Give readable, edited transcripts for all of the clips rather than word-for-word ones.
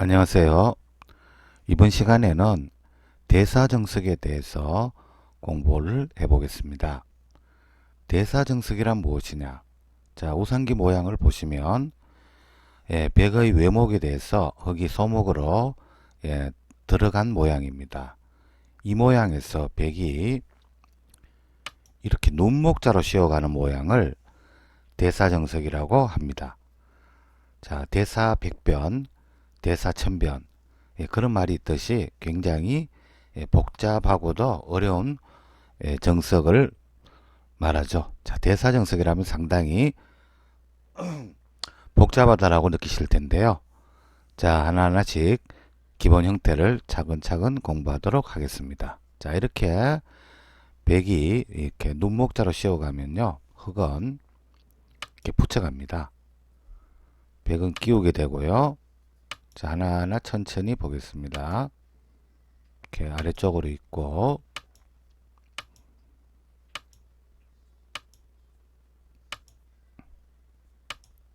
안녕하세요. 이번 시간에는 대사정석에 대해서 공부를 해보겠습니다. 대사정석이란 무엇이냐? 자, 우상기 모양을 보시면 벽의 외목에 대해서 흙이 소목으로 들어간 모양입니다. 이 모양에서 벽이 이렇게 눈목자로 씌어가는 모양을 대사정석이라고 합니다. 자, 대사백변, 대사천변, 그런 말이 있듯이 굉장히 복잡하고도 어려운 정석을 말하죠. 자, 대사정석이라면 상당히 복잡하다라고 느끼실 텐데요. 자, 하나하나씩 기본 형태를 차근차근 공부하도록 하겠습니다. 자, 이렇게 벽이 이렇게 눈목자로 씌워가면요, 흙은 이렇게 붙여갑니다. 벽은 끼우게 되고요. 자, 하나하나 천천히 보겠습니다. 이렇게 아래쪽으로 있고,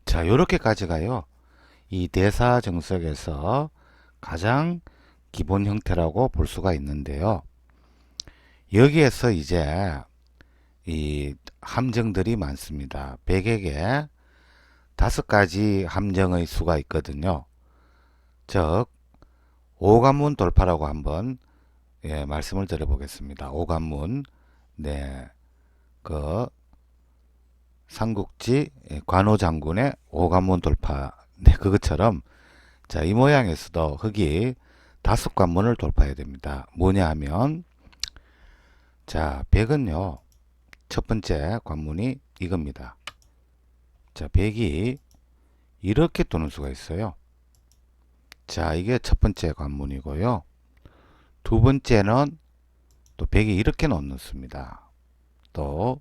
자, 요렇게까지가요, 이 대사정석에서 가장 기본 형태라고 볼 수가 있는데요. 여기에서 이제 이 함정들이 많습니다. 백에게 5가지 함정의 수가 있거든요. 즉, 오관문 돌파라고 한번 말씀을 드려보겠습니다. 오관문, 네, 그 삼국지 관우장군의 오관문 돌파, 네, 그것처럼 자, 이 모양에서도 흙이 5관문을 돌파해야 됩니다. 뭐냐 하면, 자, 벽은요, 첫 번째 관문이 이겁니다. 자, 벽이 이렇게 도는 수가 있어요. 자, 이게 첫 번째 관문이고요. 두 번째는 또 벽이 이렇게 놓습니다. 또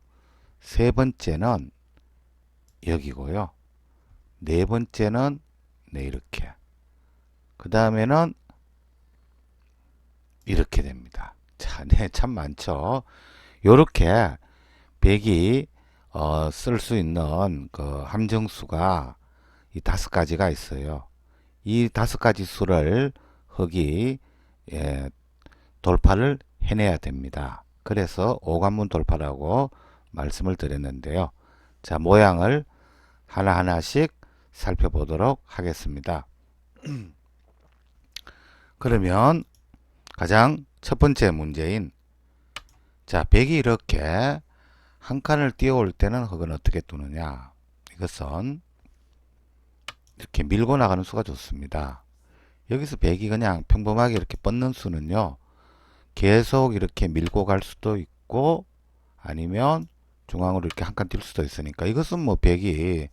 세 번째는 여기고요. 네 번째는 네, 이렇게. 그 다음에는 이렇게 됩니다. 자, 네, 참 많죠. 요렇게 벽이 쓸 수 있는 그 함정수가 이 5가지가 있어요. 이 5가지 수를 흙이 돌파를 해내야 됩니다. 그래서 오관문 돌파라고 말씀을 드렸는데요. 자, 모양을 하나하나씩 살펴보도록 하겠습니다. 그러면 가장 첫 번째 문제인, 자, 벽이 이렇게 한 칸을 띄워올 때는 흙은 어떻게 두느냐? 이것은 이렇게 밀고 나가는 수가 좋습니다. 여기서 벽이 그냥 평범하게 이렇게 뻗는 수는요, 계속 이렇게 밀고 갈 수도 있고, 아니면 중앙으로 이렇게 한 칸 뛸 수도 있으니까 이것은 뭐 벽이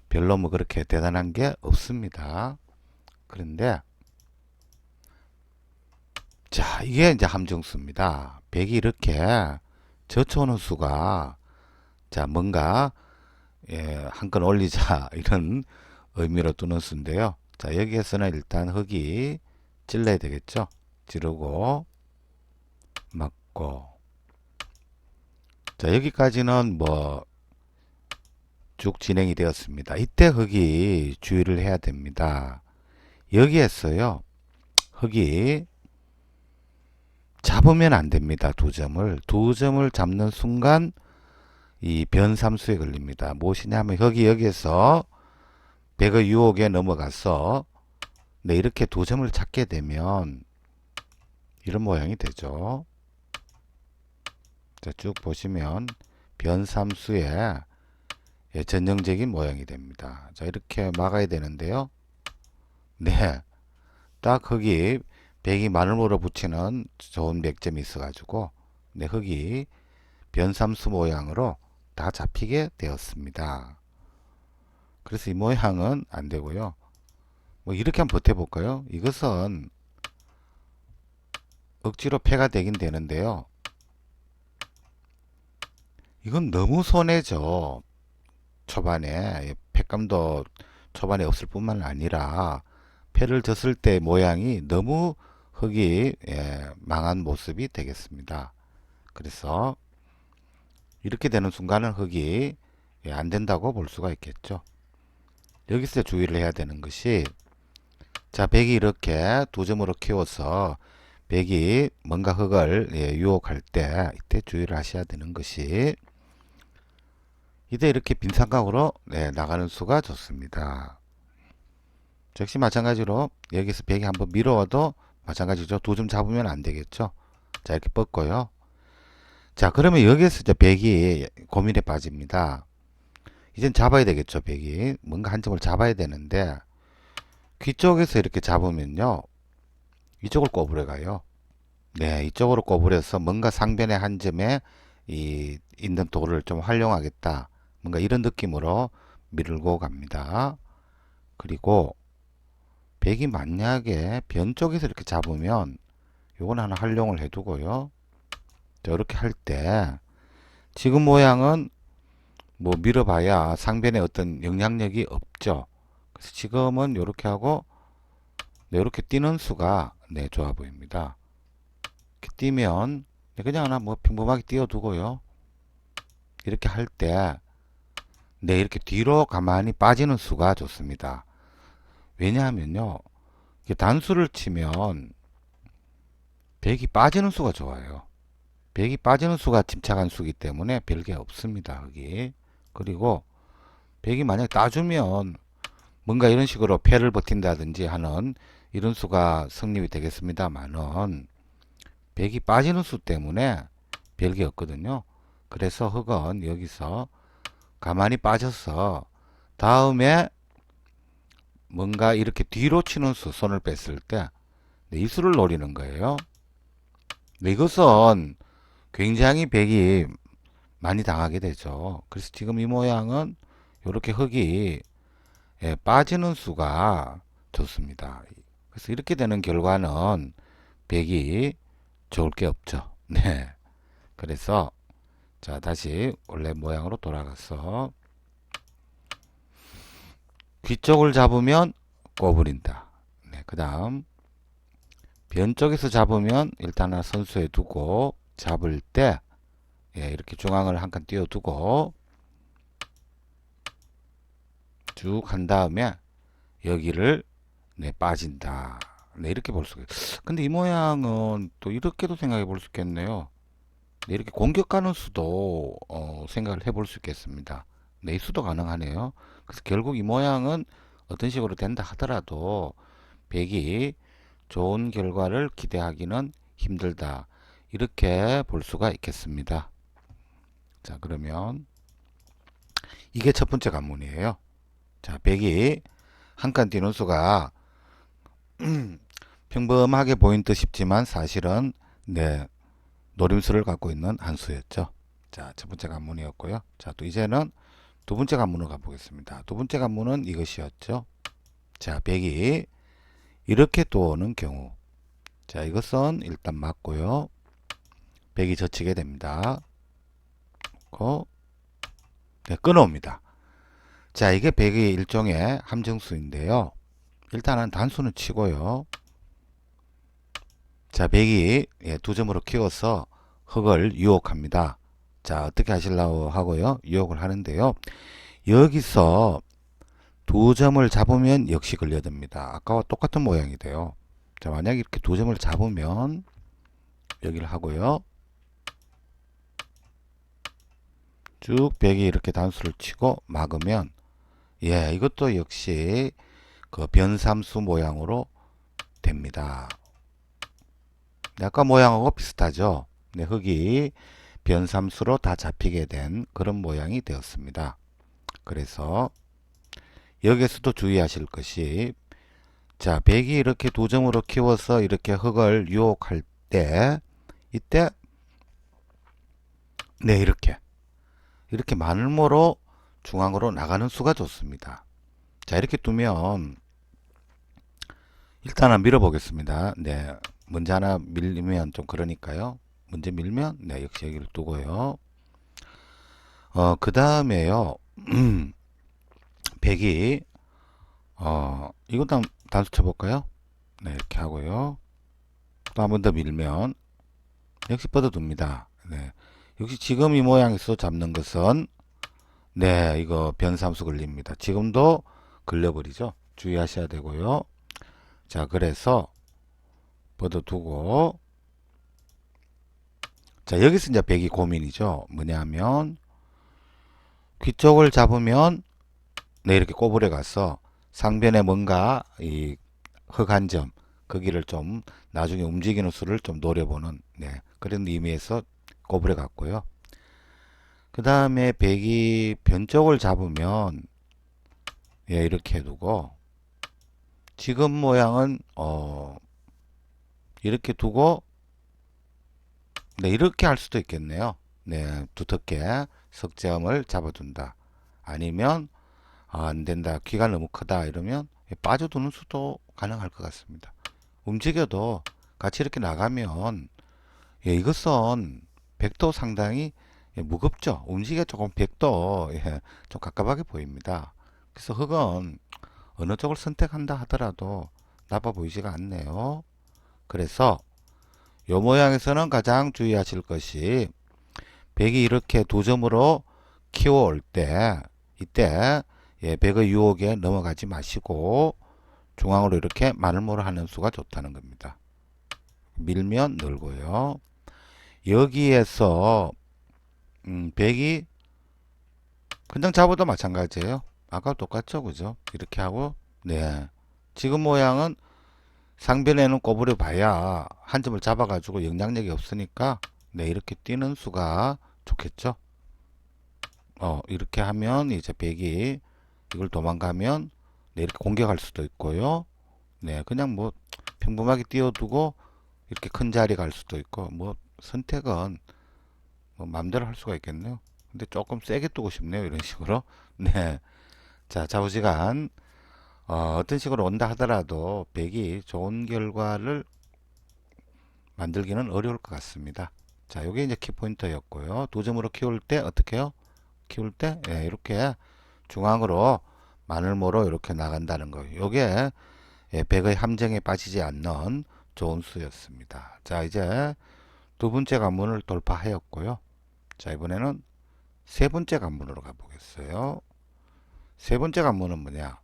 별로 뭐 그렇게 대단한 게 없습니다. 그런데 자, 이게 이제 함정수입니다. 벽이 이렇게 젖혀오는 수가, 자, 뭔가 한 건 올리자 이런 의미로 두는 수인데요. 자, 여기에서는 일단 흙이 찔러야 되겠죠. 찌르고 맞고, 자, 여기까지는 뭐 쭉 진행이 되었습니다. 이때 흙이 주의를 해야 됩니다. 여기에서요, 흙이 잡으면 안 됩니다. 두 점을 잡는 순간 이 변삼수에 걸립니다. 무엇이냐면 흙이 여기에서 벽의 유혹에 넘어가서, 네, 이렇게 2점을 잡게 되면 이런 모양이 되죠. 자, 쭉 보시면 변삼수의 전형적인 모양이 됩니다. 자, 이렇게 막아야 되는데요. 네, 딱 흙이 벽이 마늘모로 붙이는 좋은 맥점이 있어가지고, 네, 흙이 변삼수 모양으로 다 잡히게 되었습니다. 그래서 이 모양은 안 되고요. 뭐 이렇게 한번 버텨볼까요? 이것은 억지로 패가 되긴 되는데요. 이건 너무 손해죠. 초반에 패감도 초반에 없을 뿐만 아니라 패를 졌을 때 모양이 너무 흙이 망한 모습이 되겠습니다. 그래서 이렇게 되는 순간은 흙이 안 된다고 볼 수가 있겠죠. 여기서 주의를 해야 되는 것이, 자, 백이 이렇게 두 점으로 키워서 백이 뭔가 흙을 유혹할 때 이때 주의를 하셔야 되는 것이 이때 이렇게 빈 삼각으로 나가는 수가 좋습니다. 역시 마찬가지로 여기서 백이 한번 밀어와도 마찬가지죠. 두 점 잡으면 안 되겠죠. 자, 이렇게 뻗고요. 자, 그러면 여기서 이제 백이 고민에 빠집니다. 이젠 잡아야 되겠죠. 백이 뭔가 한 점을 잡아야 되는데 귀 쪽에서 이렇게 잡으면요, 이쪽을 꼬부려 가요. 네, 이쪽으로 꼬부려서 뭔가 상변의 한 점에 있는 돌을 좀 활용하겠다. 뭔가 이런 느낌으로 밀고 갑니다. 그리고 백이 만약에 변 쪽에서 이렇게 잡으면 요건 하나 활용을 해두고요. 자, 이렇게 할 때 지금 모양은 뭐 밀어봐야 상변에 어떤 영향력이 없죠. 그래서 지금은 이렇게 하고 이렇게 뛰는 수가 좋아 보입니다. 이렇게 뛰면 그냥 하나 뭐 평범하게 띄워두고요. 이렇게 할 때 이렇게 뒤로 가만히 빠지는 수가 좋습니다. 왜냐하면요, 단수를 치면 백이 빠지는 수가 좋아요. 백이 빠지는 수가 침착한 수이기 때문에 별게 없습니다. 여기. 그리고 백이 만약 따주면 뭔가 이런 식으로 패를 버틴다든지 하는 이런 수가 성립이 되겠습니다만은 백이 빠지는 수 때문에 별게 없거든요. 그래서 흙은 여기서 가만히 빠져서 다음에 뭔가 이렇게 뒤로 치는 수, 손을 뺐을 때 이 수를 노리는 거예요. 이것은 굉장히 백이 많이 당하게 되죠. 그래서 지금 이 모양은 이렇게 흙이 빠지는 수가 좋습니다. 그래서 이렇게 되는 결과는 백이 좋을 게 없죠. 네. 그래서 자, 다시 원래 모양으로 돌아가서 귀 쪽을 잡으면 꼬부린다. 네, 그 다음 변 쪽에서 잡으면 일단 하나 선수해 두고 잡을 때 이렇게 중앙을 한 칸 띄워 두고 쭉 한 다음에 여기를 빠진다. 이렇게 볼 수가 있어요. 근데 이 모양은 또 이렇게도 생각해 볼 수 있겠네요. 이렇게 공격하는 수도 생각을 해볼 수 있겠습니다. 이 수도 가능하네요. 그래서 결국 이 모양은 어떤 식으로 된다 하더라도 백이 좋은 결과를 기대하기는 힘들다. 이렇게 볼 수가 있겠습니다. 자, 그러면 이게 첫 번째 관문이에요. 자, 백이 한 칸 뛰는 수가 평범하게 보인 듯 싶지만 사실은 노림수를 갖고 있는 한 수였죠. 자, 첫 번째 관문이었고요. 자, 또 이제는 두 번째 관문으로 가보겠습니다. 두 번째 관문은 이것이었죠. 자, 백이 이렇게 또 오는 경우. 자, 이것은 일단 맞고요. 백이 젖히게 됩니다. 끊어옵니다. 자, 이게 백의 일종의 함정수인데요. 일단은 단수는 치고요. 자, 백이 두 점으로 키워서 흙을 유혹합니다. 자, 어떻게 하시려고 하고요. 유혹을 하는데요. 여기서 두 점을 잡으면 역시 걸려듭니다. 아까와 똑같은 모양이 돼요. 자, 만약에 이렇게 두 점을 잡으면 여기를 하고요. 쭉 백이 이렇게 단수를 치고 막으면 이것도 역시 그 변삼수 모양으로 됩니다. 아까 모양하고 비슷하죠. 흙이 변삼수로 다 잡히게 된 그런 모양이 되었습니다. 그래서 여기서도 주의하실 것이 자, 백이 이렇게 두 점으로 키워서 이렇게 흙을 유혹할 때 이때 이렇게 마늘모로 중앙으로 나가는 수가 좋습니다. 자, 이렇게 두면 일단은 밀어보겠습니다. 먼저 하나 밀리면 좀 그러니까요. 먼저 밀면 역시 여기를 두고요. 그 다음에요. 백이 이거 단수 쳐볼까요? 이렇게 하고요. 또 한 번 더 밀면 역시 뻗어둡니다. 역시 지금 이 모양에서 잡는 것은 이거 변삼수 걸립니다. 지금도 걸려버리죠. 주의하셔야 되고요. 자, 그래서 뻗어두고, 자, 여기서 이제 백이 고민이죠. 뭐냐면, 귀 쪽을 잡으면, 네, 이렇게 꼬부려 가서 상변에 뭔가 이 흑한 점, 거기를 좀 나중에 움직이는 수를 좀 노려보는, 네, 그런 의미에서 꼬부려 갔고요. 그 다음에 백이 변 쪽을 잡으면, 예, 이렇게 두고, 지금 모양은, 이렇게 두고, 네, 이렇게 할 수도 있겠네요. 네, 두텁게 석점을 잡아둔다. 아니면, 안 된다. 귀가 너무 크다. 이러면 빠져두는 수도 가능할 것 같습니다. 움직여도 같이 이렇게 나가면, 예, 이것은 백도 상당히 예, 무겁죠. 움직여 조금 백도 예, 좀 갑갑하게 보입니다. 그래서 흙은 어느 쪽을 선택한다 하더라도 나빠 보이지가 않네요. 그래서 요 모양에서는 가장 주의하실 것이 백이 이렇게 두 점으로 키워올 때 이때 예, 백의 유혹에 넘어가지 마시고 중앙으로 이렇게 마늘모를 하는 수가 좋다는 겁니다. 밀면 늘고요. 여기에서 백이 그냥 잡아도 마찬가지예요. 아까 똑같죠, 그죠? 이렇게 하고 네, 지금 모양은 상변에는 꼬부려 봐야 한 점을 잡아가지고 영향력이 없으니까 네, 이렇게 뛰는 수가 좋겠죠. 이렇게 하면 이제 백이 이걸 도망가면 네, 이렇게 공격할 수도 있고요. 네, 그냥 뭐 평범하게 띄워두고 이렇게 큰 자리 갈 수도 있고 뭐 선택은 뭐 마음대로 할 수가 있겠네요. 근데 조금 세게 두고 싶네요. 이런 식으로. 네. 자, 좌우지간 어떤 식으로 온다 하더라도 백이 좋은 결과를 만들기는 어려울 것 같습니다. 자, 요게 이제 키포인트였고요. 두 점으로 키울 때 어떻게 해요? 키울 때 예, 이렇게 중앙으로 마늘모로 이렇게 나간다는 거. 요게 예, 백의 함정에 빠지지 않는 좋은 수였습니다. 자, 이제 두 번째 관문을 돌파하였고요. 자, 이번에는 세 번째 관문으로 가보겠어요. 세 번째 관문은 뭐냐?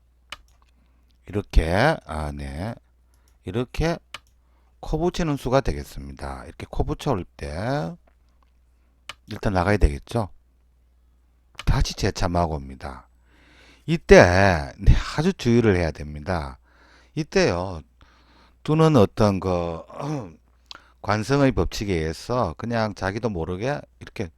이렇게, 네. 이렇게 코 붙이는 수가 되겠습니다. 이렇게 코 붙여올 때, 일단 나가야 되겠죠? 다시 재참하고 옵니다. 이때, 네, 아주 주의를 해야 됩니다. 이때요, 두는 어떤 관성의 법칙에 의해서 그냥 자기도 모르게 이렇게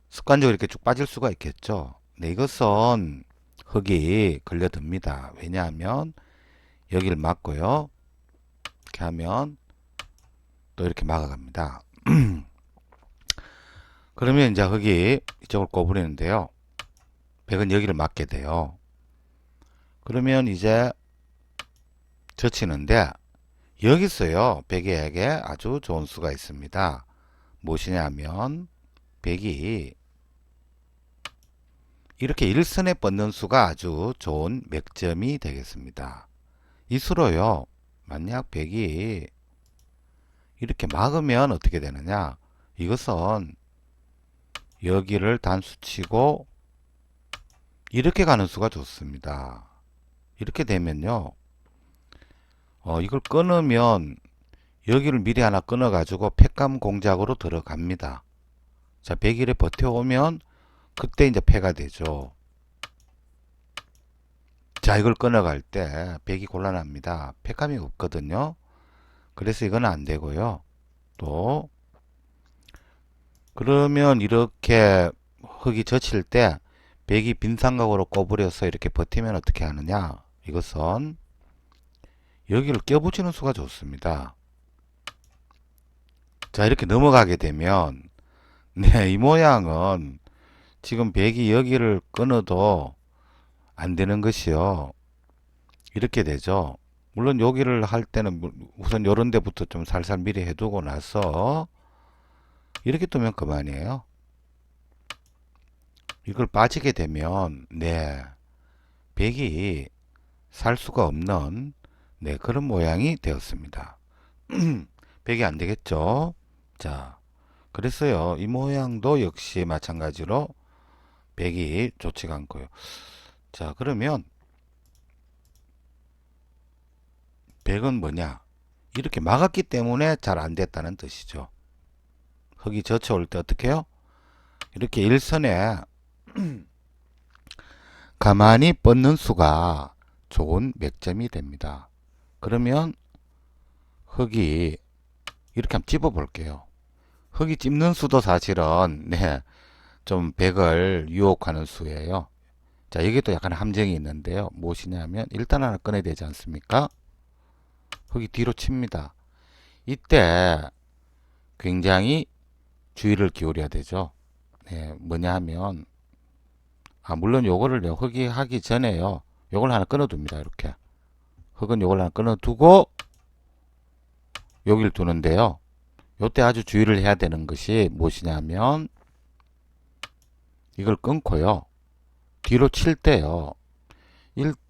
습관적으로 이렇게 쭉 빠질 수가 있겠죠. 네, 이것은 흙이 걸려듭니다. 왜냐하면 여기를 막고요. 이렇게 하면 또 이렇게 막아갑니다. 그러면 이제 흙이 이쪽을 꼬부리는데요. 백은 여기를 막게 돼요. 그러면 이제 젖히는데 여기서요. 백에게 아주 좋은 수가 있습니다. 무엇이냐면 백이 이렇게 일선에 뻗는 수가 아주 좋은 맥점이 되겠습니다. 이 수로요. 만약 백이 이렇게 막으면 어떻게 되느냐? 이것은 여기를 단수치고 이렇게 가는 수가 좋습니다. 이렇게 되면요. 이걸 끊으면 여기를 미리 하나 끊어 가지고 팩감 공작으로 들어갑니다. 자, 100일에 버텨오면 그때 이제 패가 되죠. 자, 이걸 끊어갈 때 100이 곤란합니다. 팩감이 없거든요. 그래서 이건 안 되고요. 또 그러면 이렇게 흙이 젖힐 때 100이 빈삼각으로 꼬부려서 이렇게 버티면 어떻게 하느냐? 이것은 여기를 껴붙이는 수가 좋습니다. 자, 이렇게 넘어가게 되면 네, 이 모양은 지금 100이 여기를 끊어도 안 되는 것이요. 이렇게 되죠. 물론 여기를 할 때는 우선 요런 데부터 좀 살살 미리 해두고 나서 이렇게 두면 그만이에요. 이걸 빠지게 되면 네, 100이 살 수가 없는 네, 그런 모양이 되었습니다. 100이 안 되겠죠. 자, 그랬어요. 이 모양도 역시 마찬가지로 100이 좋지가 않고요. 자, 그러면 100은 뭐냐? 이렇게 막았기 때문에 잘 안 됐다는 뜻이죠. 흙이 젖혀올 때 어떻게 해요? 이렇게 일선에 가만히 뻗는 수가 좋은 맥점이 됩니다. 그러면 흙이 이렇게 한번 찝어 볼게요. 흙이 찝는 수도 사실은 좀 100을 유혹하는 수예요. 자, 여기도 약간 함정이 있는데요. 무엇이냐면 일단 하나 꺼내야 되지 않습니까? 흙이 뒤로 칩니다. 이때 굉장히 주의를 기울여야 되죠. 뭐냐 하면 물론 요거를 흙이 하기 전에요. 요걸 하나 끊어둡니다. 이렇게 흙은 요걸 하나 끊어두고 여기를 두는데요. 요때 아주 주의를 해야 되는 것이 무엇이냐면 이걸 끊고요. 뒤로 칠 때요.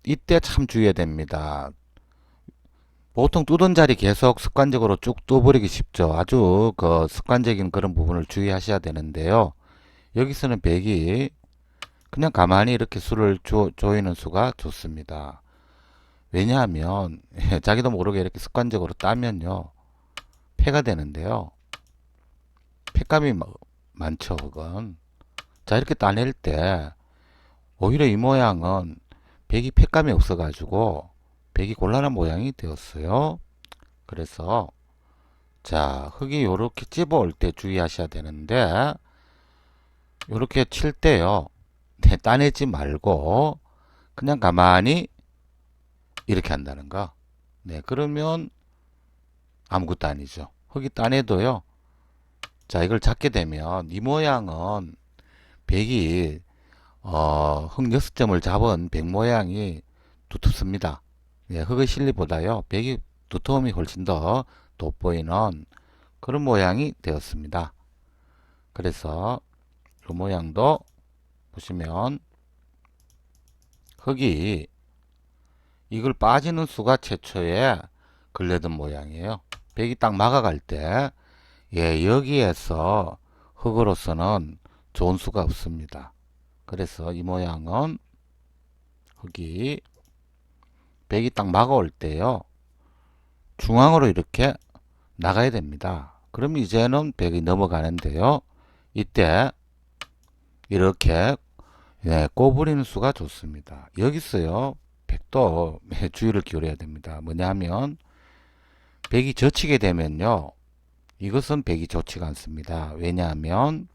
이때 참 주의해야 됩니다. 보통 뚜던 자리 계속 습관적으로 쭉 뚫어버리기 쉽죠. 아주 그 습관적인 그런 부분을 주의하셔야 되는데요. 여기서는 100이 그냥 가만히 이렇게 수를 조이는 수가 좋습니다. 왜냐하면 자기도 모르게 이렇게 습관적으로 따면요. 폐가 되는데요. 폐감이 많죠. 그건. 자, 이렇게 따낼 때 오히려 이 모양은 100이 폐감이 없어가지고 100이 곤란한 모양이 되었어요. 그래서 자, 흙이 요렇게 집어올 때 주의하셔야 되는데 요렇게 칠 때요. 따내지 말고 그냥 가만히 이렇게 한다는 거. 그러면 아무것도 아니죠. 흙이 따내도요. 자, 이걸 잡게 되면 이 모양은 100이 흙 6점을 잡은 100 모양이 두텁습니다. 흙의 실리보다요. 100이 두터움이 훨씬 더 돋보이는 그런 모양이 되었습니다. 그래서 이 모양도 보시면 흙이 이걸 빠지는 수가 최초에 걸려든 모양이에요. 100이 딱 막아갈 때 여기에서 흙으로서는 좋은 수가 없습니다. 그래서 이 모양은 흙이 100이 딱 막아올 때요. 중앙으로 이렇게 나가야 됩니다. 그럼 이제는 100이 넘어가는데요. 이때 이렇게 꼬부리는 수가 좋습니다. 여기서요. 100도 주의를 기울여야 됩니다. 뭐냐 하면 100이 젖히게 되면요. 이것은 100이 좋지가 않습니다. 왜냐하면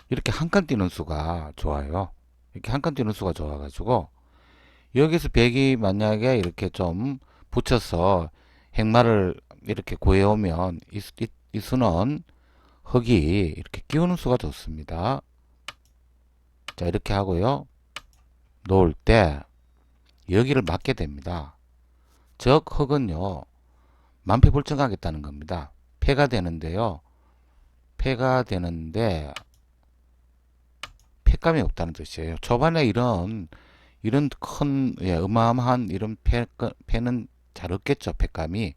이렇게 한 칸 뛰는 수가 좋아요. 이렇게 한 칸 뛰는 수가 좋아가지고 여기서 100이 만약에 이렇게 좀 붙여서 행마를 이렇게 구해오면 이 수는 흙이 이렇게 끼우는 수가 좋습니다. 자, 이렇게 하고요. 놓을 때 여기를 막게 됩니다. 즉 흙은요. 만패불증하겠다는 겁니다. 폐가 되는데요. 폐가 되는데 폐감이 없다는 뜻이에요. 초반에 이런 큰 어마어마한 이런 폐는 잘 없겠죠. 폐감이.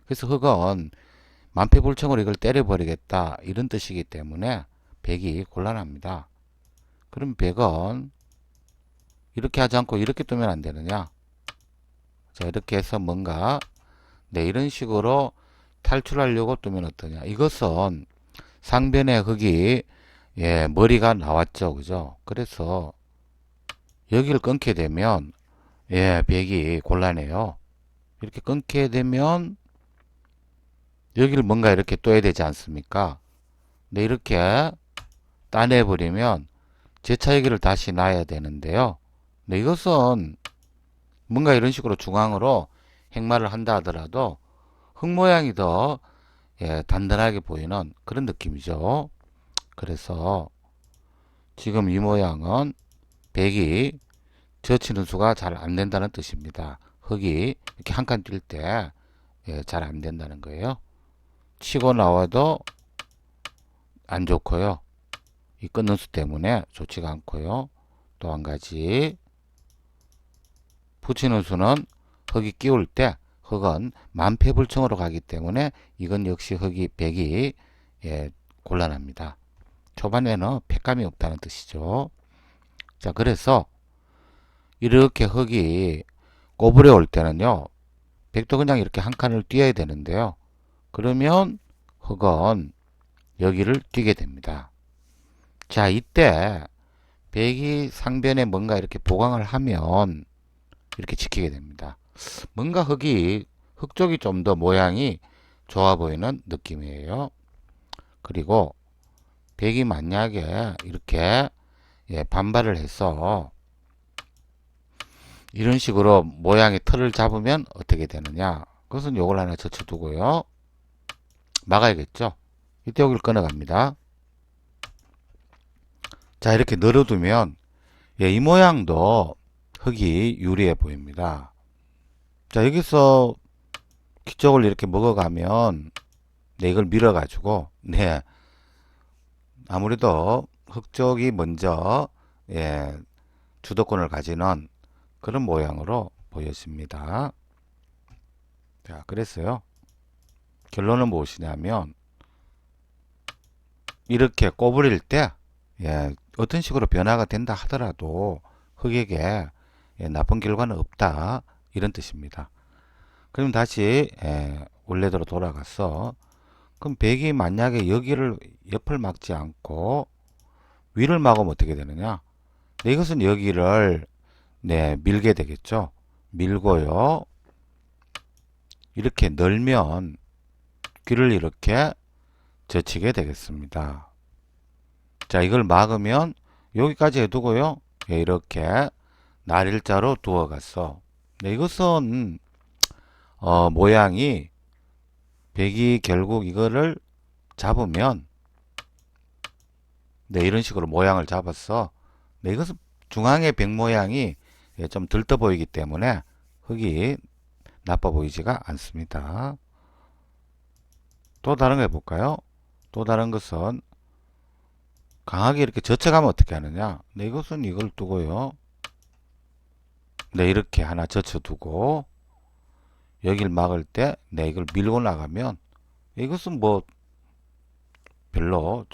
그래서 흙은 만패불청으로 이걸 때려버리겠다 이런 뜻이기 때문에 100이 곤란합니다. 그럼 100은 이렇게 하지 않고 이렇게 두면 안 되느냐? 자, 이렇게 해서 뭔가 이런 식으로 탈출하려고 두면 어떠냐? 이것은 상변의 흙이 머리가 나왔죠. 그죠? 그래서 여기를 끊게 되면 100이 곤란해요. 이렇게 끊게 되면 여기를 뭔가 이렇게 둬야 되지 않습니까? 근데 이렇게 따내버리면 재차 여기를 다시 놔야 되는데요. 근데 이것은 뭔가 이런 식으로 중앙으로 행마를 한다 하더라도 흙 모양이 더 단단하게 보이는 그런 느낌이죠. 그래서 지금 이 모양은 100이 젖히는 수가 잘 안 된다는 뜻입니다. 흙이 이렇게 한 칸 뛸 때 잘 안 된다는 거예요. 치고 나와도 안 좋고요. 이 끊는 수 때문에 좋지가 않고요. 또 한 가지 붙이는 수는 흙이 끼울 때 흙은 만패불청으로 가기 때문에 이건 역시 흙이 100이 곤란합니다. 초반에는 폐감이 없다는 뜻이죠. 자, 그래서 이렇게 흙이 꼬부려 올 때는요. 백도 그냥 이렇게 한 칸을 띄어야 되는데요. 그러면 흙은 여기를 띄게 됩니다. 자, 이때 백이 상변에 뭔가 이렇게 보강을 하면 이렇게 지키게 됩니다. 뭔가 흙 쪽이 좀 더 모양이 좋아 보이는 느낌이에요. 그리고 백이 만약에 이렇게 반발을 해서 이런 식으로 모양의 틀을 잡으면 어떻게 되느냐. 그것은 요걸 하나 젖혀두고요. 막아야겠죠. 이때 여기를 끊어갑니다. 자, 이렇게 늘어두면 이 모양도 흙이 유리해 보입니다. 자, 여기서 기적을 이렇게 먹어가면 이걸 밀어가지고 아무래도 흙 쪽이 먼저 주도권을 가지는 그런 모양으로 보여집니다. 자, 그랬어요. 결론은 무엇이냐면 이렇게 꼬부릴 때 어떤 식으로 변화가 된다 하더라도 흙에게 나쁜 결과는 없다 이런 뜻입니다. 그럼 다시 원래대로 돌아가서 그럼 백이 만약에 여기를 옆을 막지 않고 위를 막으면 어떻게 되느냐? 이것은 여기를 밀게 되겠죠. 밀고요. 이렇게 늘면 귀를 이렇게 젖히게 되겠습니다. 자, 이걸 막으면 여기까지 해두고요. 이렇게 날일자로 두어갔어. 이것은 모양이 백이 결국 이거를 잡으면 이런 식으로 모양을 잡았어. 이것은 중앙의 백 모양이 좀 들떠 보이기 때문에 흙이 나빠 보이지가 않습니다. 또 다른 거 해볼까요? 또 다른 것은 강하게 이렇게 젖혀가면 어떻게 하느냐. 이것은 이걸 두고요. 이렇게 하나 젖혀두고 여기를 막을 때 이걸 밀고 나가면 이것은 뭐 별로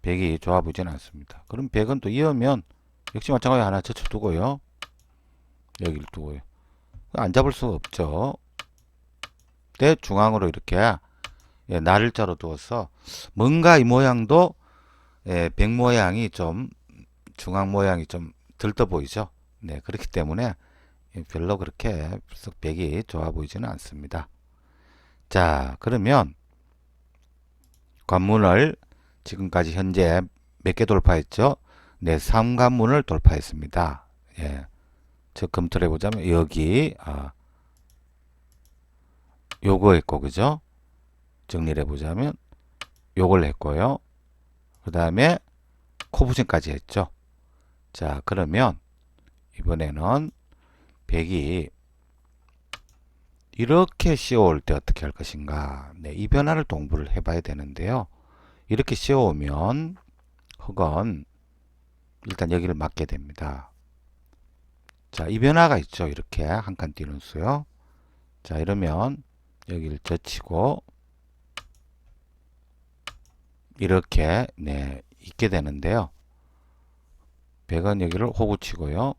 백이 좋아 보이지는 않습니다. 그럼 백은 또 이으면 역시 마찬가지로 하나 젖혀두고요. 여기를 두고요. 안 잡을 수가 없죠. 중앙으로 이렇게 날일자로 두어서 뭔가 이 모양도 백 모양이 좀 중앙 모양이 좀 들떠 보이죠. 그렇기 때문에 별로 그렇게 백이 좋아 보이지는 않습니다. 자, 그러면 관문을 지금까지 현재 몇 개 돌파했죠? 3관문을 돌파했습니다. 저 검토를 해보자면 여기 요거 했고 그죠? 정리를 해보자면 요걸 했고요. 그 다음에 코부진까지 했죠. 자, 그러면 이번에는 백이 이렇게 씌워올 때 어떻게 할 것인가. 이 변화를 동부를 해봐야 되는데요. 이렇게 씌워오면 흙은 일단 여기를 막게 됩니다. 자, 이 변화가 있죠. 이렇게 한 칸 띄는 수요. 자, 이러면 여기를 젖히고 이렇게 있게 되는데요. 백은 여기를 호구 치고요.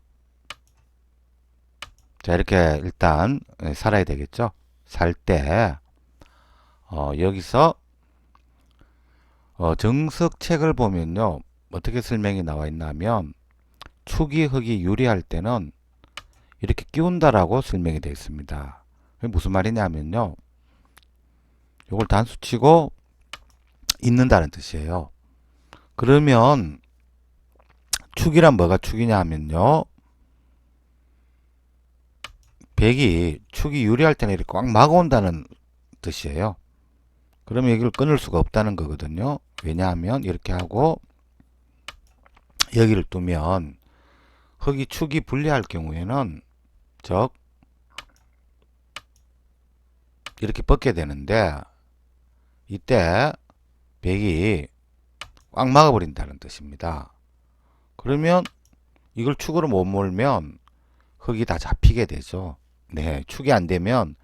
자, 이렇게 일단 살아야 되겠죠. 살 때 여기서 정석책을 보면요. 어떻게 설명이 나와 있냐면 축이 흙이 유리할 때는 이렇게 끼운다라고 설명이 되어 있습니다. 무슨 말이냐면요. 이걸 단수치고 있는다는 뜻이에요. 그러면 축이란 뭐가 축이냐 하면요. 백이 축이 유리할 때는 이렇게 꽉 막아온다는 뜻이에요. 그러면 여기를 끊을 수가 없다는 거거든요. 왜냐하면 이렇게 하고 여기를 두면 흙이 축이 불리할 경우에는 즉 이렇게 벗게 되는데 이때 백이 꽉 막아버린다는 뜻입니다. 그러면 이걸 축으로 못 몰면 흙이 다 잡히게 되죠. 축이 안 되면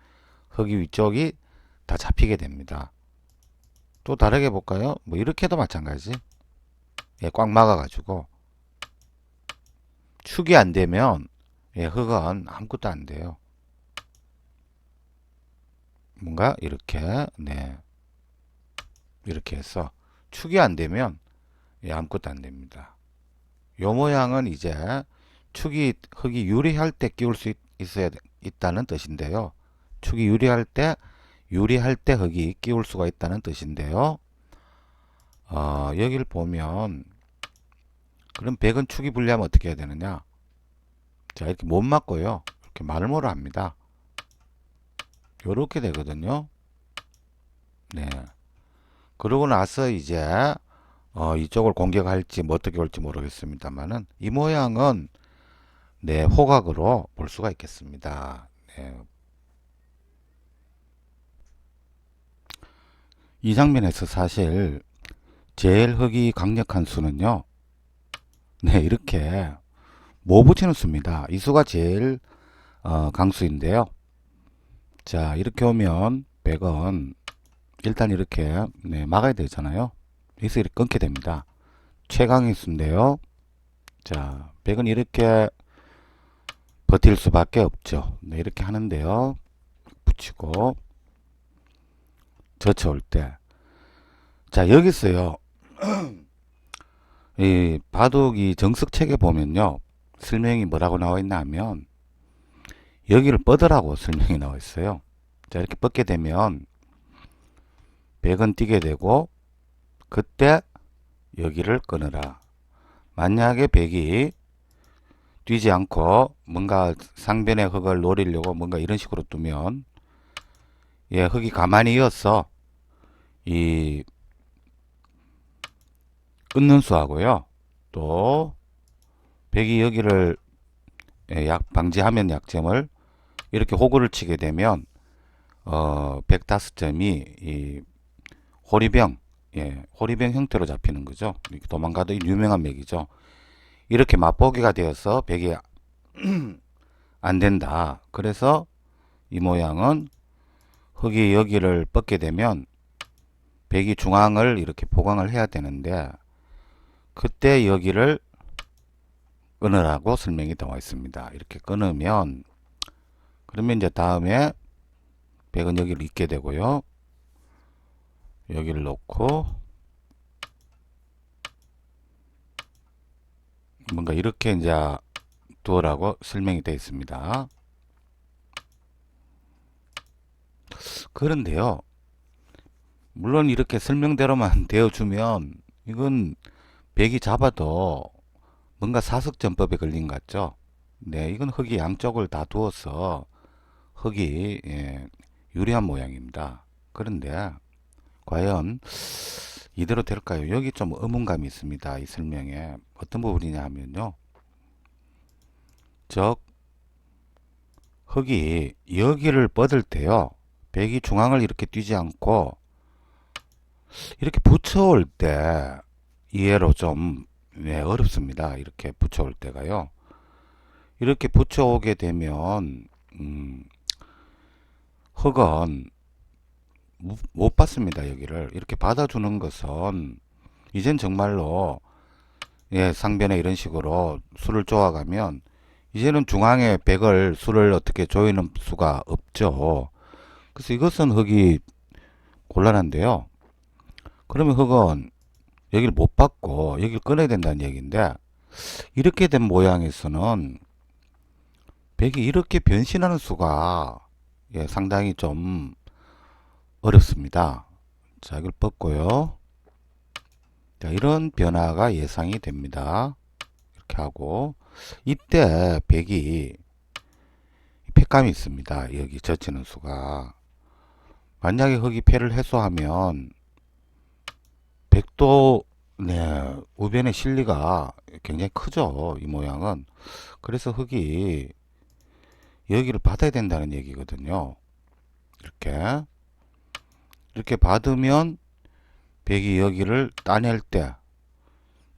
흙이 위쪽이 다 잡히게 됩니다. 또 다르게 볼까요? 뭐 이렇게도 마찬가지. 꽉 막아가지고 축이 안 되면 흙은 아무것도 안 돼요. 뭔가 이렇게, 네, 이렇게 해서 축이 안 되면 예, 아무것도 안 됩니다. 요 모양은 이제 축이 흙이 유리할 때 끼울 수 있다는 뜻인데요. 축이 유리할 때 흙이 끼울 수가 있다는 뜻인데요. 여기를 보면 그럼 백은 축이 불리하면 어떻게 해야 되느냐? 자, 이렇게 못 맞고요. 이렇게 말모를 합니다. 요렇게 되거든요. 네. 그러고 나서 이제 이쪽을 공격할지 뭐 어떻게 올지 모르겠습니다만은 이 모양은 네, 호각으로 볼 수가 있겠습니다. 네. 이 장면에서 사실 제일 흙이 강력한 수는요. 네, 이렇게 못 붙이는 수입니다. 이 수가 제일 강수인데요. 자, 이렇게 오면 백은 일단 이렇게 네, 막아야 되잖아요. 여기서 이렇게 끊게 됩니다. 최강의 수인데요. 자, 백은 이렇게 버틸 수밖에 없죠. 네, 이렇게 하는데요. 붙이고 젖혀올 때. 자, 여기서요. 이 바둑이 정석책에 보면요. 설명이 뭐라고 나와 있나 하면 여기를 뻗으라고 설명이 나와 있어요. 자, 이렇게 뻗게 되면 백은 뛰게 되고 그때 여기를 끊으라. 만약에 백이 뛰지 않고 뭔가 상변의 흙을 노리려고 뭔가 이런 식으로 두면 예, 흙이 가만히 이어서 이 끊는 수하고요. 또 백이 여기를 방지하면 약점을 이렇게 호구를 치게 되면 105점이 이 호리병 호리병 형태로 잡히는 거죠. 이렇게 도망가도 유명한 맥이죠. 이렇게 맛보기가 되어서 백이 안 된다. 그래서 이 모양은 흙이 여기를 뻗게 되면 백이 중앙을 이렇게 보강을 해야 되는데 그때 여기를 끊으라고 설명이 나와 있습니다. 이렇게 끊으면 그러면 이제 다음에 백은 여기를 잇게 되고요. 여기를 놓고 뭔가 이렇게 이제 두어라고 설명이 되어 있습니다. 그런데요. 물론 이렇게 설명대로만 되어주면 이건 백이 잡아도 뭔가 사석전법에 걸린 것 같죠? 네, 이건 흙이 양쪽을 다 두어서 흙이 유리한 모양입니다. 그런데 과연 이대로 될까요? 여기 좀 의문감이 있습니다. 이 설명에 어떤 부분이냐 하면요. 즉 흙이 여기를 뻗을 때요. 백이 중앙을 이렇게 뛰지 않고 이렇게 붙여올 때 이해로 좀 어렵습니다. 이렇게 붙여올 때가요. 이렇게 붙여오게 되면 흙은 못 받습니다. 여기를 이렇게 받아주는 것은 이젠 정말로 상변에 이런 식으로 수를 쪼아가면 이제는 중앙에 백을 수를 어떻게 조이는 수가 없죠. 그래서 이것은 흙이 곤란한데요. 그러면 흙은 여기를 못 받고 여기를 끊어야 된다는 얘기인데 이렇게 된 모양에서는 백이 이렇게 변신하는 수가 상당히 좀 어렵습니다. 자, 이걸 뻗고요. 자, 이런 변화가 예상이 됩니다. 이렇게 하고 이때 백이 패감이 있습니다. 여기 젖히는 수가 만약에 흙이 패를 해소하면 백도 우변의 실리가 굉장히 크죠. 이 모양은. 그래서 흙이 여기를 받아야 된다는 얘기거든요. 이렇게 받으면 백이 여기를 따낼 때,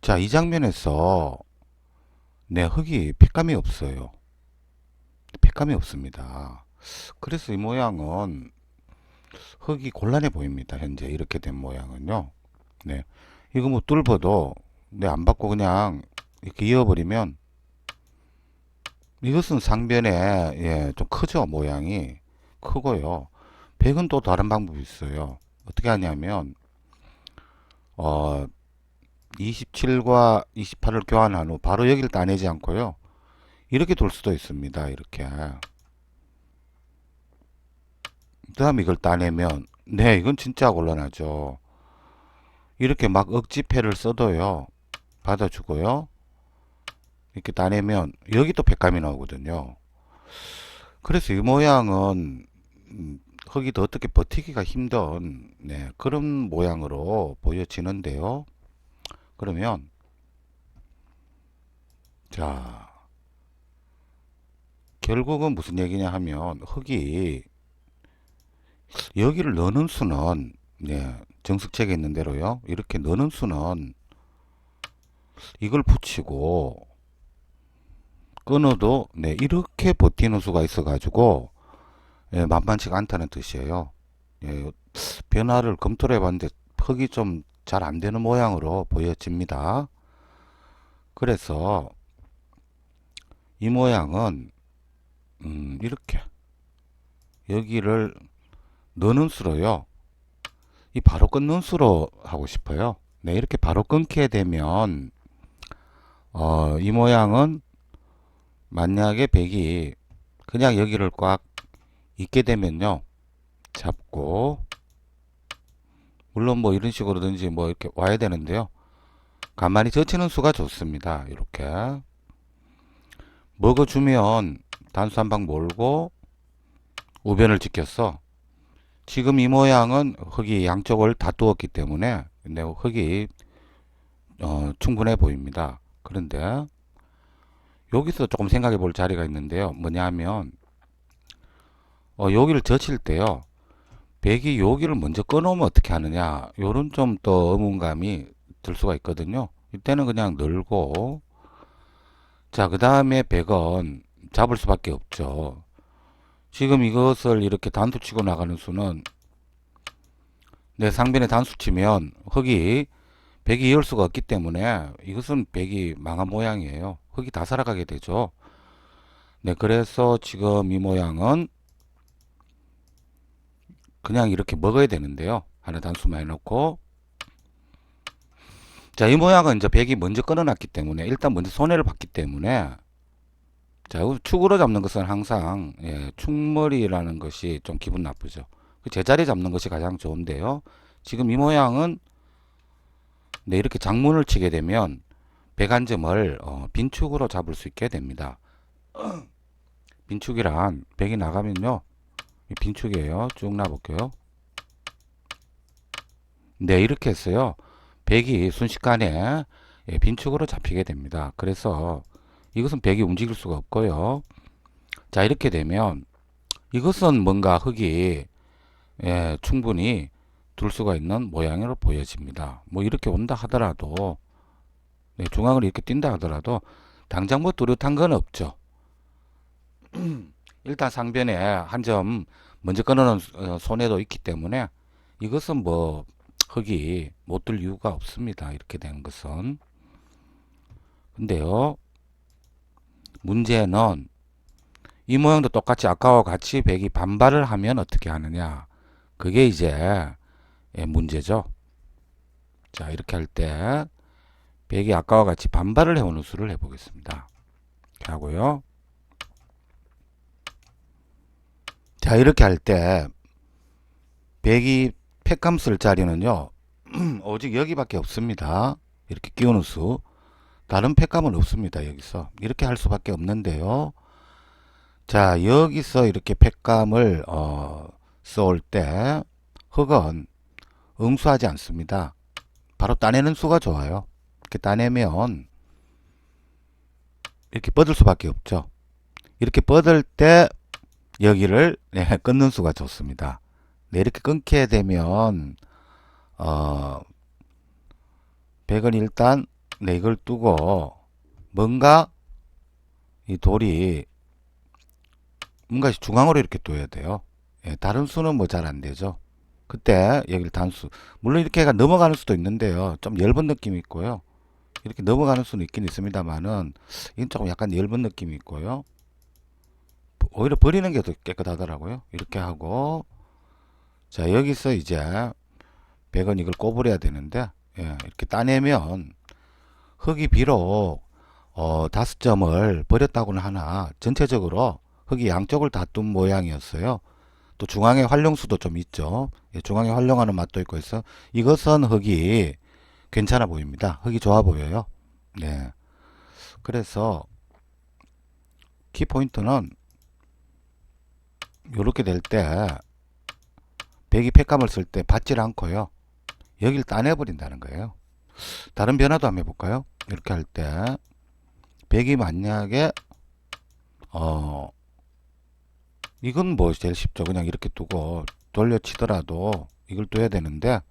자, 이 장면에서 흙이 핏감이 없어요. 핏감이 없습니다. 그래서 이 모양은 흙이 곤란해 보입니다. 현재 이렇게 된 모양은요. 네, 이거 뭐 뚫어도 안 받고 그냥 이렇게 이어버리면 이것은 상변에 좀 크죠. 모양이 크고요. 100은 또 다른 방법이 있어요. 어떻게 하냐면 27과 28을 교환한 후 바로 여기를 따내지 않고요. 이렇게 돌 수도 있습니다. 이렇게. 그 다음에 이걸 따내면 네, 이건 진짜 곤란하죠. 이렇게 막 억지패를 써도요. 받아주고요. 이렇게 따내면 여기 또 백감이 나오거든요. 그래서 이 모양은 흙이 더 어떻게 버티기가 힘든 네, 그런 모양으로 보여지는데요. 그러면 자 결국은 무슨 얘기냐 하면 흙이 여기를 넣는 수는 네, 정석책에 있는 대로요. 이렇게 넣는 수는 이걸 붙이고 끊어도 네, 이렇게 버티는 수가 있어 가지고 예, 만만치가 않다는 뜻이에요. 예, 변화를 검토를 해봤는데 흙이 좀 잘 안 되는 모양으로 보여집니다. 그래서 이 모양은 이렇게 여기를 넣는 수로요. 이 바로 끊는 수로 하고 싶어요. 네, 이렇게 바로 끊게 되면 이 모양은 만약에 백이 그냥 여기를 꽉 있게 되면요. 잡고 물론 뭐 이런 식으로든지 뭐 이렇게 와야 되는데요. 가만히 젖히는 수가 좋습니다. 이렇게 먹어주면 단수 한 방 몰고 우변을 지켰어. 지금 이 모양은 흙이 양쪽을 다 뚫었기 때문에 흙이 충분해 보입니다. 그런데 여기서 조금 생각해 볼 자리가 있는데요. 뭐냐 하면 여기를 젖힐 때요. 백이 여기를 먼저 꺼놓으면 어떻게 하느냐. 요런 좀 더 의문감이 들 수가 있거든요. 이때는 그냥 늘고 자, 그 다음에 백은 잡을 수밖에 없죠. 지금 이것을 이렇게 단수 치고 나가는 수는 내 상변에 단수 치면 흙이 백이 이을 수가 없기 때문에 이것은 백이 망한 모양이에요. 흙이 다 살아가게 되죠. 네, 그래서 지금 이 모양은 그냥 이렇게 먹어야 되는데요. 하나 단수만 해놓고 자, 이 모양은 이제 백이 먼저 끊어놨기 때문에 일단 먼저 손해를 봤기 때문에 자, 축으로 잡는 것은 항상 예, 축머리라는 것이 좀 기분 나쁘죠. 그 제자리 잡는 것이 가장 좋은데요. 지금 이 모양은 네, 이렇게 장문을 치게 되면 백 한 점을 빈축으로 잡을 수 있게 됩니다. 빈축이란 백이 나가면요. 빈축이에요. 쭉 놔볼게요. 네, 이렇게 했어요. 백이 순식간에 예, 빈축으로 잡히게 됩니다. 그래서 이것은 백이 움직일 수가 없고요. 자, 이렇게 되면 이것은 뭔가 흙이 예, 충분히 둘 수가 있는 모양으로 보여집니다. 뭐 이렇게 온다 하더라도 네, 중앙을 이렇게 뛴다 하더라도 당장 뭐 뚜렷한 건 없죠. 일단 상변에 한 점 먼저 끊어놓은 손해도 있기 때문에 이것은 뭐 흙이 못 들 이유가 없습니다. 이렇게 된 것은. 근데요, 문제는 이 모양도 똑같이 아까와 같이 백이 반발을 하면 어떻게 하느냐. 그게 이제 예, 문제죠. 자, 이렇게 할 때 백이 아까와 같이 반발을 해오는 수를 해보겠습니다. 이렇게 하고요. 자, 이렇게 할 때 백이 팩감 쓸 자리는요. 오직 여기밖에 없습니다. 이렇게 끼우는 수. 다른 팩감은 없습니다. 여기서. 이렇게 할 수밖에 없는데요. 자, 여기서 이렇게 팩감을 써올 때 흙은 응수하지 않습니다. 바로 따내는 수가 좋아요. 이렇게 따내면 이렇게 뻗을 수밖에 없죠. 이렇게 뻗을 때 여기를 네, 끊는 수가 좋습니다. 네, 이렇게 끊게 되면 백은 일단 네, 이걸 두고 뭔가 이 돌이 뭔가 중앙으로 이렇게 둬야 돼요. 예, 다른 수는 뭐 잘 안 되죠. 그때 여기를 단수 물론 이렇게 넘어가는 수도 있는데요. 좀 엷은 느낌이 있고요. 이렇게 넘어가는 수는 있긴 있습니다만은 이건 조금 약간 엷은 느낌이 있고요. 오히려 버리는 게 더 깨끗하더라고요. 이렇게 하고 자, 여기서 이제 100은 이걸 꼬부려야 되는데, 예, 이렇게 따내면 흙이 비록 5점을 버렸다고는 하나 전체적으로 흙이 양쪽을 다 뜬 모양이었어요. 또 중앙에 활용수도 좀 있죠. 예, 중앙에 활용하는 맛도 있고 해서 이것은 흙이 괜찮아 보입니다. 흙이 좋아 보여요. 네. 그래서 키포인트는 이렇게 될 때 배기 팩감을 쓸 때 받질 않고요. 여기를 따내버린다는 거예요. 다른 변화도 한번 해볼까요? 이렇게 할 때 백이 만약에 이건 뭐 제일 쉽죠. 그냥 이렇게 두고 돌려치더라도 이걸 둬야 되는데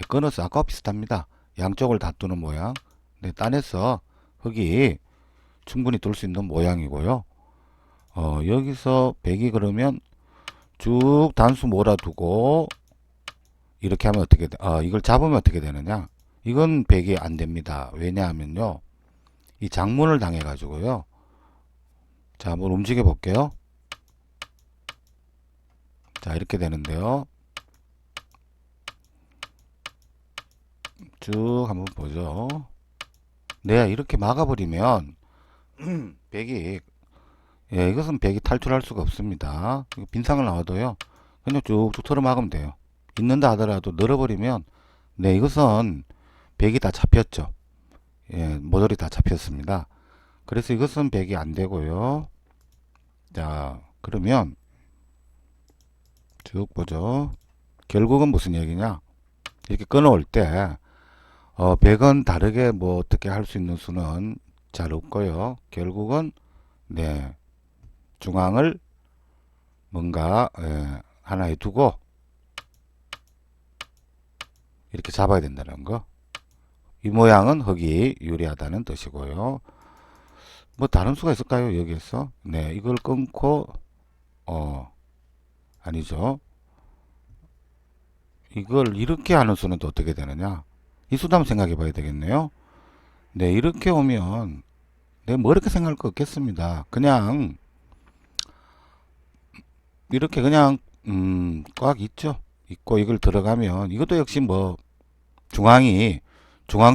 끊어서 아까와 비슷합니다. 양쪽을 다 두는 모양. 따내서 흙이 충분히 둘 수 있는 모양이고요. 여기서 백이 그러면 쭉 단수 몰아두고 이렇게 하면 어떻게 돼? 이걸 잡으면 어떻게 되느냐? 이건 백이 안 됩니다. 왜냐하면요. 이 장문을 당해 가지고요. 자, 한번 움직여 볼게요. 자, 이렇게 되는데요. 쭉 한번 보죠. 네, 이렇게 막아버리면 백이, 예, 이것은 백이 탈출할 수가 없습니다. 빈상을 나와도요. 그냥 쭉쭉 털어 막으면 돼요. 있는다 하더라도 늘어버리면, 네, 이것은 백이 다 잡혔죠. 예, 모조리 다 잡혔습니다. 그래서 이것은 백이 안 되고요. 자, 그러면 쭉 보죠. 결국은 무슨 얘기냐? 이렇게 끊어올 때, 백은 다르게 뭐 어떻게 할 수 있는 수는 잘 없고요. 결국은, 네, 중앙을 뭔가, 하나에 두고, 이렇게 잡아야 된다는 거. 이 모양은 흙이 유리하다는 뜻이고요. 뭐 다른 수가 있을까요? 여기에서. 네, 이걸 끊고, 아니죠. 이걸 이렇게 하는 수는 또 어떻게 되느냐? 이 수도 한번 생각해 봐야 되겠네요. 네, 이렇게 오면, 네, 뭐 이렇게 생각할 거 없겠습니다. 그냥, 이렇게 그냥, 꽉 있죠. 있고 이걸 들어가면, 이것도 역시 뭐, 중앙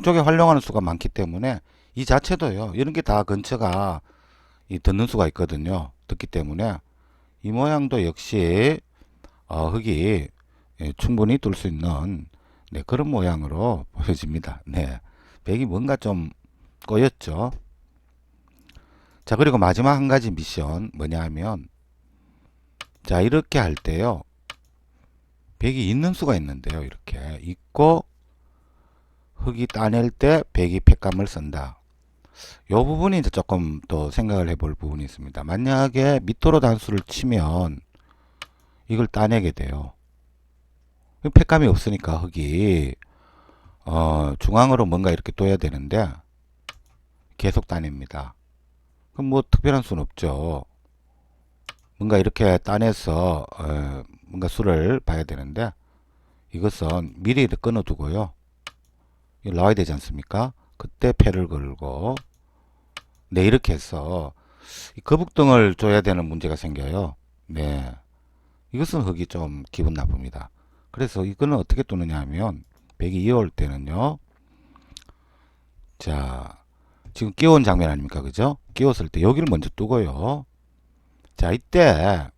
쪽에 활용하는 수가 많기 때문에, 이 자체도요, 이런 게 다 근처가 듣는 수가 있거든요. 듣기 때문에, 이 모양도 역시, 흙이 충분히 둘 수 있는, 네, 그런 모양으로 보여집니다. 네. 백이 뭔가 좀 꼬였죠. 자, 그리고 마지막 한 가지 미션 뭐냐 하면, 자, 이렇게 할 때요. 백이 있는 수가 있는데요. 이렇게 있고 흙이 따낼 때 백이 팩감을 쓴다. 요 부분이 이제 조금 더 생각을 해볼 부분이 있습니다. 만약에 밑으로 단수를 치면 이걸 따내게 돼요. 팩감이 없으니까 흙이 중앙으로 뭔가 이렇게 둬야 되는데 계속 따냅니다. 그럼 뭐 특별한 수는 없죠. 뭔가 이렇게 따내서 뭔가 수를 봐야 되는데 이것은 미리 끊어두고요. 이거 나와야 되지 않습니까? 그때 패를 걸고 네, 이렇게 해서 거북등을 줘야 되는 문제가 생겨요. 네, 이것은 흙이 좀 기분 나쁩니다. 그래서 이거는 어떻게 두느냐 하면 백이 이어올 때는요. 자, 지금 끼워온 장면 아닙니까? 그죠? 끼웠을 때 여기를 먼저 두고요. 자, 이때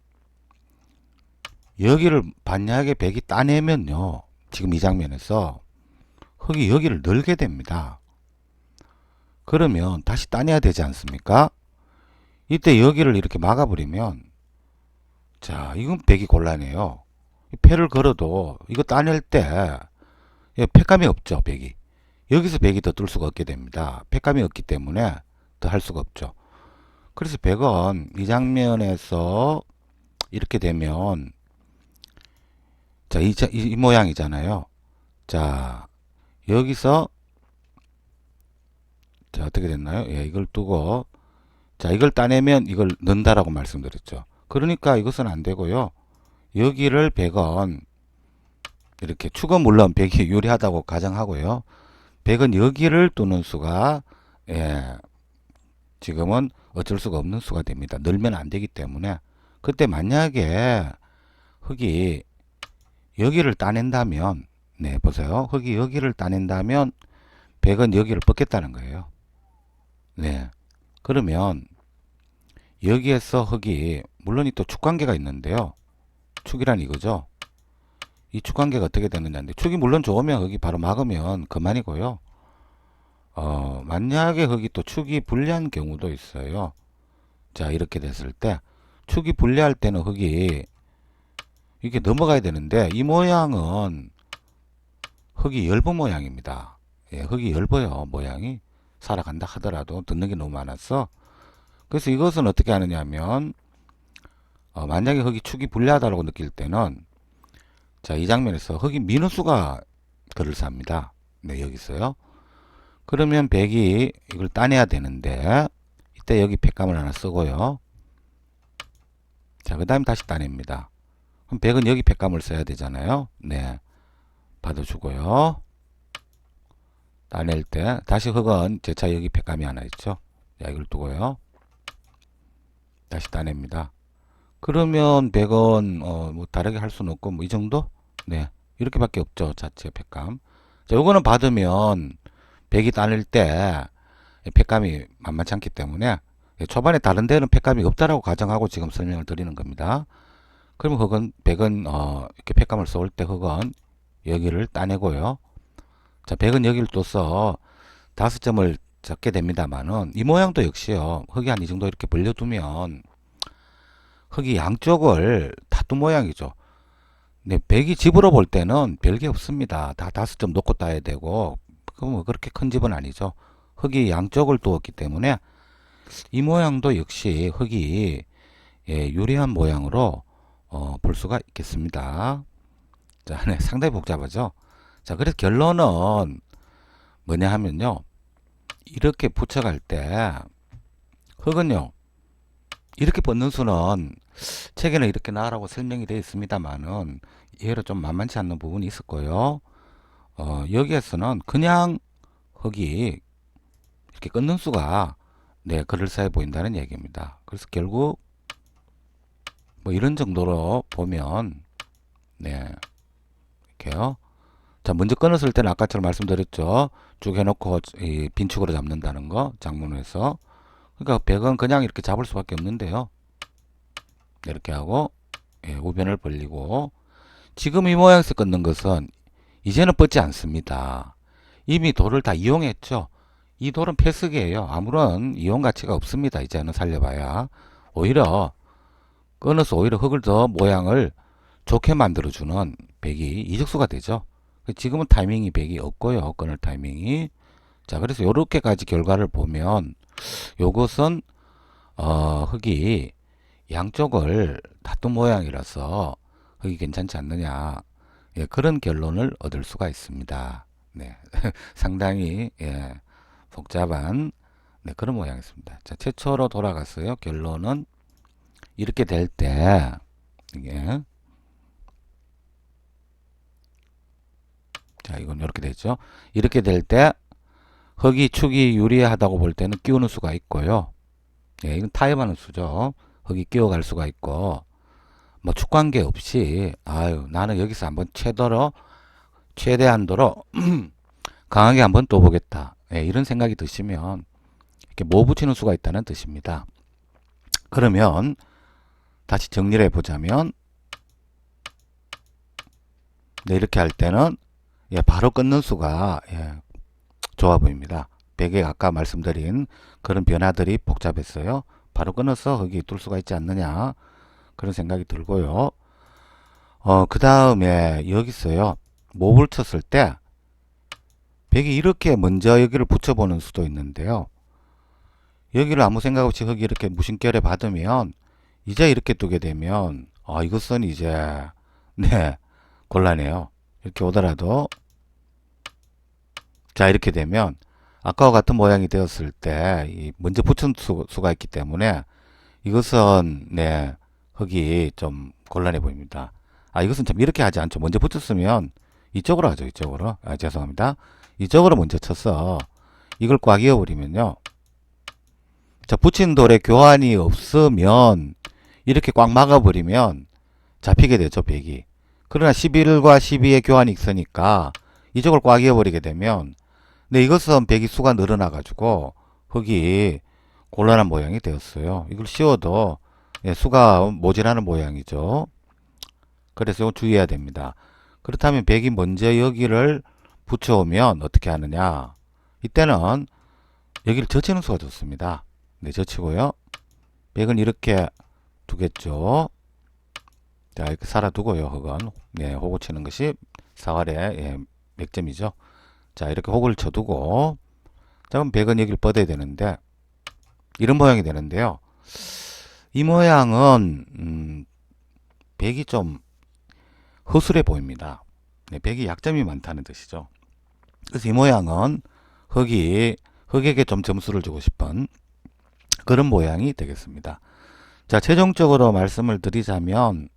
여기를 만약에 백이 따내면요. 지금 이 장면에서 흙이 여기를 늘게 됩니다. 그러면 다시 따내야 되지 않습니까? 이때 여기를 이렇게 막아버리면 자, 이건 백이 곤란해요. 패를 걸어도 이거 따낼 때 팩감이 없죠. 백이. 여기서 백이 더 뜰 수가 없게 됩니다. 팩감이 없기 때문에 더 할 수가 없죠. 그래서 백은 이 장면에서 이렇게 되면 자, 이 모양이잖아요. 자, 여기서 자, 어떻게 됐나요? 예, 이걸 두고 자, 이걸 따내면 이걸 넣는다라고 말씀드렸죠. 그러니까 이것은 안 되고요. 여기를 100원 이렇게 축은 물론 100이 유리하다고 가정하고요. 100은 여기를 두는 수가 예, 지금은 어쩔 수가 없는 수가 됩니다. 늘면 안 되기 때문에 그때 만약에 흙이 여기를 따낸다면, 네, 보세요. 흙이 여기를 따낸다면, 백은 여기를 뻗겠다는 거예요. 네. 그러면, 여기에서 흙이, 물론 또 축관계가 있는데요. 축이란 이거죠. 이 축관계가 어떻게 되느냐인데, 축이 물론 좋으면 흙이 바로 막으면 그만이고요. 만약에 흙이 또 축이 불리한 경우도 있어요. 자, 이렇게 됐을 때, 축이 불리할 때는 흙이 이렇게 넘어가야 되는데, 이 모양은 흙이 엷은 모양입니다. 예, 흙이 엷어요, 모양이. 살아간다 하더라도 듣는 게 너무 많았어. 그래서 이것은 어떻게 하느냐 하면, 만약에 흙이 축이 불리하다고 느낄 때는, 자, 이 장면에서 흙이 미누스가 그럴싸합니다. 네, 여기 있어요. 그러면 백이 이걸 따내야 되는데, 이때 여기 백감을 하나 쓰고요. 자, 그 다음에 다시 따냅니다. 그럼 백은 여기 백감을 써야 되잖아요. 네. 받아주고요. 따낼 때, 다시 흙은 제차 여기 백감이 하나 있죠. 자, 이걸 두고요. 다시 따냅니다. 그러면 백은, 뭐, 다르게 할 수는 없고, 뭐, 이 정도? 네. 이렇게밖에 없죠. 자체 백감. 자, 요거는 받으면, 백이 따낼 때, 백감이 만만치 않기 때문에, 초반에 다른 데는 백감이 없다라고 가정하고 지금 설명을 드리는 겁니다. 그러면 흙은, 백은, 이렇게 백감을 쏠 때 흙은 여기를 따내고요. 자, 백은 여기를 둬서 5점을 잡게 됩니다만은, 이 모양도 역시요. 흙이 한 이 정도 이렇게 벌려두면, 흙이 양쪽을 다툰 모양이죠. 네, 백이 집으로 볼 때는 별게 없습니다. 다 5점 놓고 따야 되고, 그럼 그렇게 큰 집은 아니죠. 흙이 양쪽을 두었기 때문에, 이 모양도 역시 흙이 예, 유리한 모양으로 볼 수가 있겠습니다. 자, 네, 상당히 복잡하죠. 자, 그래서 결론은 뭐냐 하면요. 이렇게 붙여갈 때 흙은요. 이렇게 뻗는 수는 책에는 이렇게 나라고 설명이 되어 있습니다만은 이해로 좀 만만치 않는 부분이 있을 거예요. 여기에서는 그냥 흙이 이렇게 끊는 수가 네, 그럴싸해 보인다는 얘기입니다. 그래서 결국 뭐 이런 정도로 보면 네, 이렇게요. 자, 먼저 끊었을 때는 아까처럼 말씀드렸죠. 쭉 해놓고 이 빈축으로 잡는다는 거 장문에서. 그러니까 백은 그냥 이렇게 잡을 수밖에 없는데요. 이렇게 하고 예, 우변을 벌리고 지금 이 모양에서 끊는 것은 이제는 뻗지 않습니다. 이미 돌을 다 이용했죠. 이 돌은 폐석이에요. 아무런 이용 가치가 없습니다. 이제는 살려봐야. 오히려 끊어서 오히려 흙을 더 모양을 좋게 만들어주는 백이 이적수가 되죠. 지금은 타이밍이 백이 없고요. 끊을 타이밍이. 자, 그래서 요렇게까지 결과를 보면 요것은 흙이 양쪽을 다툰 모양이라서 흙이 괜찮지 않느냐. 예, 그런 결론을 얻을 수가 있습니다. 네. 상당히 예, 복잡한 네, 그런 모양이었습니다. 자, 최초로 돌아갔어요. 결론은 이렇게 될 때 이게 자, 이건 이렇게 되죠. 이렇게 될 때 흙이 축이 유리하다고 볼 때는 끼우는 수가 있고요. 예, 이건 타협하는 수죠. 흙이 끼워갈 수가 있고 뭐 축관계 없이 아유 나는 여기서 한번 최대한도로 강하게 한번 또 보겠다. 예, 이런 생각이 드시면 이렇게 몰붙이는 수가 있다는 뜻입니다. 그러면 다시 정리를 해보자면 네, 이렇게 할 때는 예, 바로 끊는 수가 예, 좋아 보입니다. 백에 아까 말씀드린 그런 변화들이 복잡했어요. 바로 끊어서 거기 둘 수가 있지 않느냐 그런 생각이 들고요. 그 다음에 여기 있어요. 몹을 쳤을 때 백이 이렇게 먼저 여기를 붙여보는 수도 있는데요. 여기를 아무 생각 없이 흙이 이렇게 무심결에 받으면 이제 이렇게 두게 되면 이것은 이제 네 곤란해요. 이렇게 오더라도 자 이렇게 되면 아까와 같은 모양이 되었을 때 먼저 붙인 수가 있기 때문에 이것은 네 흙이 좀 곤란해 보입니다. 이것은 참 이렇게 하지 않죠. 먼저 붙였으면 이쪽으로 하죠. 이쪽으로. 죄송합니다. 이쪽으로 먼저 쳐서 이걸 꽉 이어버리면요. 자, 붙인 돌에 교환이 없으면 이렇게 꽉 막아버리면 잡히게 되죠. 백이. 그러나 11과 12의 교환이 있으니까 이쪽을 꽉 이어버리게 되면 네, 이것은 백이 수가 늘어나 가지고 흙이 곤란한 모양이 되었어요. 이걸 씌워도 예, 수가 모자라는 모양이죠. 그래서 이거 주의해야 됩니다. 그렇다면 백이 먼저 여기를 붙여오면 어떻게 하느냐. 이때는 여기를 젖히는 수가 좋습니다. 네, 젖히고요. 백은 이렇게 두겠죠. 자, 이렇게 살아두고요. 흙은. 네, 호구 치는 것이 사활의 예, 맥점이죠. 자, 이렇게 호구를 쳐두고 자, 그럼 백은 여기를 뻗어야 되는데 이런 모양이 되는데요. 이 모양은 백이 좀 허술해 보입니다. 네, 백이 약점이 많다는 뜻이죠. 그래서 이 모양은 흙에게 좀 점수를 주고 싶은 그런 모양이 되겠습니다. 자, 최종적으로 말씀을 드리자면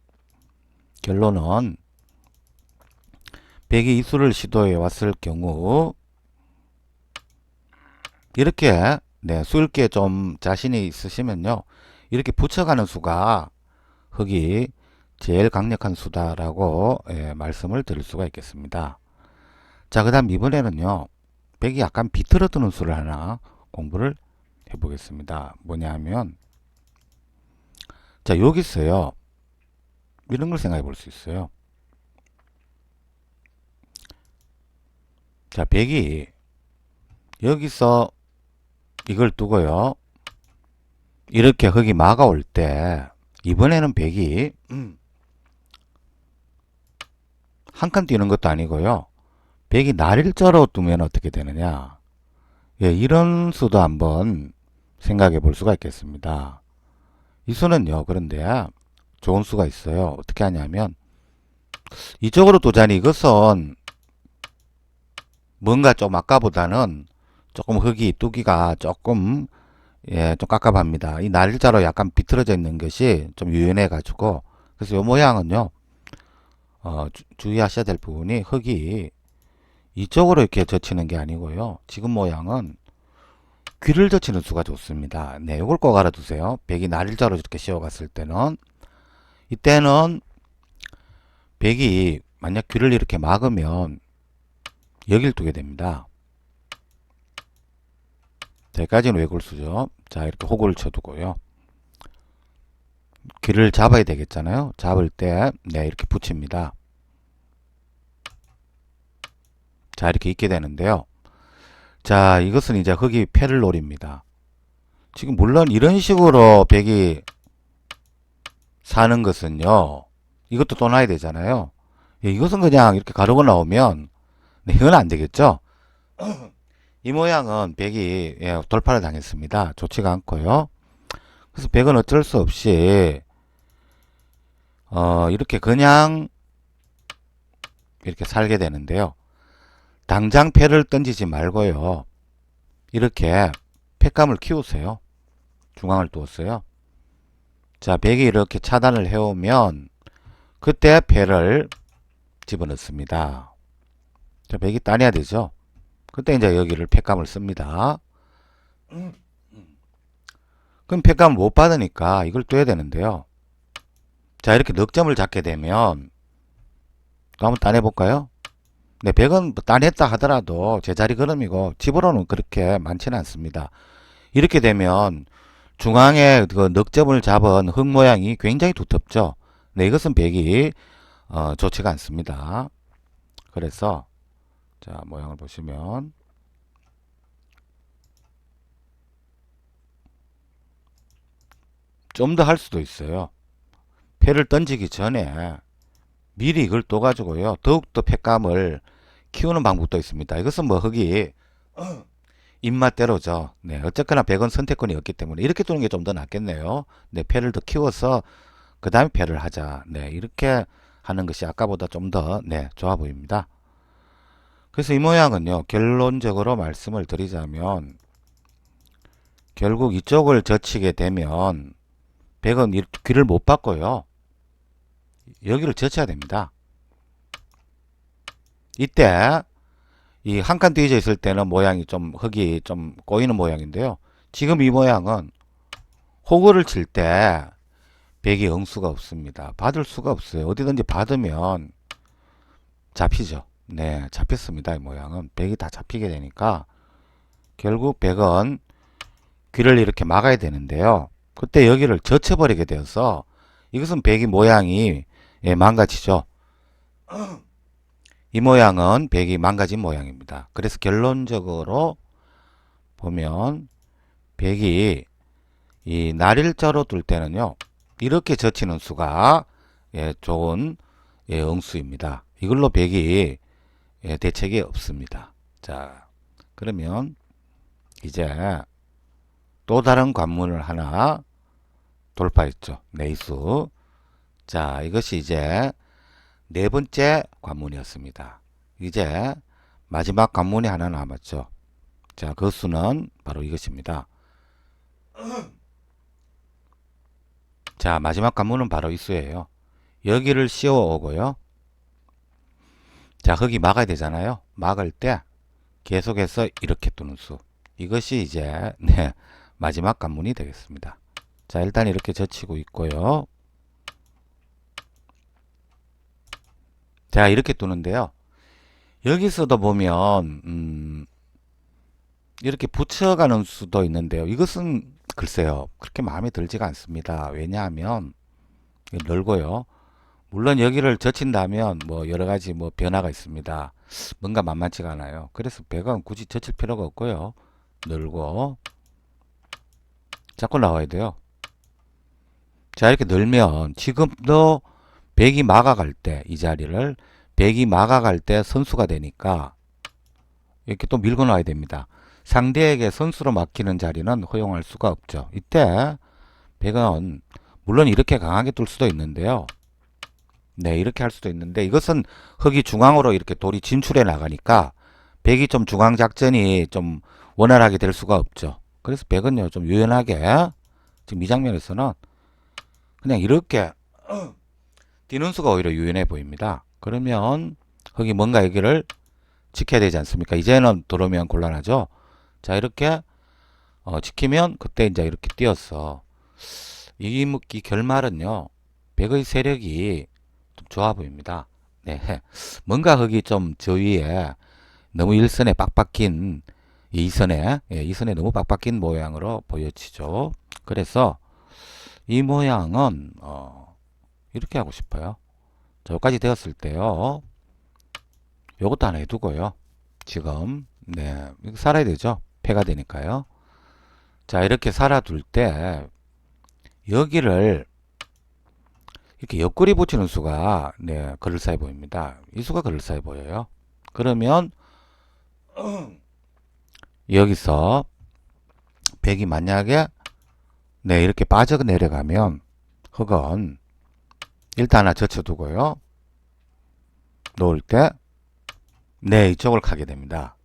결론은 백이 이수를 시도해 왔을 경우 이렇게 네, 수읽기에 좀 자신이 있으시면요. 이렇게 붙여가는 수가 흙이 제일 강력한 수다라고 예, 말씀을 드릴 수가 있겠습니다. 자, 그 다음 이번에는요. 백이 약간 비틀어드는 수를 하나 공부를 해보겠습니다. 뭐냐 하면 자, 여기 있어요. 이런 걸 생각해 볼 수 있어요. 자, 백이 여기서 이걸 두고요. 이렇게 흙이 막아올 때 이번에는 백이 한 칸 뛰는 것도 아니고요. 백이 날일자로 두면 어떻게 되느냐. 예, 이런 수도 한번 생각해 볼 수가 있겠습니다. 이 수는요. 그런데 좋은 수가 있어요. 어떻게 하냐면 이쪽으로 두자니 이것은 뭔가 좀 아까보다는 조금 흙이 뚜기가 조금 예, 좀 깝깝합니다. 이 날일자로 약간 비틀어져 있는 것이 좀 유연해 가지고 그래서 이 모양은요. 주의하셔야 될 부분이 흙이 이쪽으로 이렇게 젖히는 게 아니고요. 지금 모양은 귀를 젖히는 수가 좋습니다. 네, 이걸 꼭 알아두세요. 백이 날일자로 이렇게 씌워갔을 때는 이때는 백이 만약 귀를 이렇게 막으면 여길 두게 됩니다. 자, 여기까지는 외골수죠. 자, 이렇게 호구를 쳐두고요. 귀를 잡아야 되겠잖아요. 잡을 때, 네, 이렇게 붙입니다. 자, 이렇게 있게 되는데요. 자, 이것은 이제 흙이 패를 노립니다. 지금 물론 이런 식으로 백이 사는 것은요. 이것도 또 놔야 되잖아요. 예, 이것은 그냥 이렇게 가르고 나오면 네, 이건 안 되겠죠. 이 모양은 백이 예, 돌파를 당했습니다. 좋지가 않고요. 그래서 백은 어쩔 수 없이 이렇게 그냥 이렇게 살게 되는데요. 당장 패를 던지지 말고요. 이렇게 패감을 키우세요. 중앙을 두었어요. 자, 백이 이렇게 차단을 해오면 그때 패를 집어넣습니다. 자, 백이 따내야 되죠. 그때 이제 여기를 패감을 씁니다. 그럼 패감을 못 받으니까 이걸 둬야 되는데요. 자, 이렇게 넉점을 잡게 되면 또 한번 따내볼까요? 네, 백은 따냈다 하더라도 제자리 걸음이고 집으로는 그렇게 많지는 않습니다. 이렇게 되면 중앙에 그 넉점을 잡은 흙 모양이 굉장히 두텁죠. 네, 이것은 백이 좋지가 않습니다. 그래서 자, 모양을 보시면 좀 더 할 수도 있어요. 패를 던지기 전에 미리 이걸 또 가지고요. 더욱더 패감을 키우는 방법도 있습니다. 이것은 뭐 흙이 입맛대로죠. 네, 어쨌거나 백은 선택권이 없기 때문에 이렇게 두는 게 좀 더 낫겠네요. 네, 패를 더 키워서 그 다음에 패를 하자. 네, 이렇게 하는 것이 아까보다 좀 더 네, 좋아 보입니다. 그래서 이 모양은요. 결론적으로 말씀을 드리자면 결국 이쪽을 젖히게 되면 백은 귀를 못 받고요. 여기를 젖혀야 됩니다. 이때 이 한 칸 뒤져 있을 때는 모양이 좀 흙이 좀 꼬이는 모양인데요. 지금 이 모양은 호구를 칠 때 백이 응수가 없습니다. 받을 수가 없어요. 어디든지 받으면 잡히죠. 네, 잡혔습니다. 이 모양은 백이 다 잡히게 되니까 결국 백은 귀를 이렇게 막아야 되는데요. 그때 여기를 젖혀버리게 되어서 이것은 백이 모양이 예, 망가지죠. 이 모양은 백이 망가진 모양입니다. 그래서 결론적으로 보면 백이 이 날일자로 둘 때는요, 이렇게 젖히는 수가 예, 좋은 예, 응수입니다. 이걸로 백이 예, 대책이 없습니다. 자, 그러면 이제 또 다른 관문을 하나 돌파했죠. 내수. 자, 이것이 이제 네 번째 관문이었습니다. 이제 마지막 관문이 하나 남았죠. 자, 그 수는 바로 이것입니다. 자, 마지막 관문은 바로 이 수예요. 여기를 씌워 오고요. 자, 흙이 막아야 되잖아요. 막을 때 계속해서 이렇게 두는 수. 이것이 이제 네, 마지막 관문이 되겠습니다. 자, 일단 이렇게 젖히고 있고요. 자, 이렇게 두는데요. 여기서도 보면 이렇게 붙여가는 수도 있는데요. 이것은 글쎄요. 그렇게 마음에 들지가 않습니다. 왜냐하면 넓고요. 물론 여기를 젖힌다면 뭐 여러 가지 뭐 변화가 있습니다. 뭔가 만만치가 않아요. 그래서 백은 굳이 젖힐 필요가 없고요. 늘고 자꾸 나와야 돼요. 자, 이렇게 늘면 지금도 백이 막아갈 때 이 자리를 백이 막아갈 때 선수가 되니까 이렇게 또 밀고 놔야 됩니다. 상대에게 선수로 막히는 자리는 허용할 수가 없죠. 이때 백은 물론 이렇게 강하게 뚫 수도 있는데요. 네, 이렇게 할 수도 있는데 이것은 흙이 중앙으로 이렇게 돌이 진출해 나가니까 백이 좀 중앙 작전이 좀 원활하게 될 수가 없죠. 그래서 백은요 좀 유연하게 지금 이 장면에서는 그냥 이렇게 뛰는 수가 오히려 유연해 보입니다. 그러면 흙이 뭔가 여기를 지켜야 되지 않습니까? 이제는 들어오면 곤란하죠. 자, 이렇게 지키면 그때 이제 이렇게 뛰었어. 이 결말은요 백의 세력이 좀 좋아 보입니다. 네, 뭔가 흙이 좀 저 위에 너무 일선에 빡빡긴 이선에 예, 이선에 너무 빡빡긴 모양으로 보여지죠. 그래서 이 모양은 이렇게 하고 싶어요. 저까지 되었을 때요. 요것도 하나 해두고요. 지금 네, 이거 살아야 되죠. 폐가 되니까요. 자, 이렇게 살아둘 때 여기를 이렇게 옆구리 붙이는 수가 네, 그럴싸해 보입니다. 이 수가 그럴싸해 보여요. 그러면 여기서 백이 만약에 네, 이렇게 빠져 내려가면 흙은 일단 하나 젖혀두고요. 놓을 때 네, 이쪽을 가게 됩니다.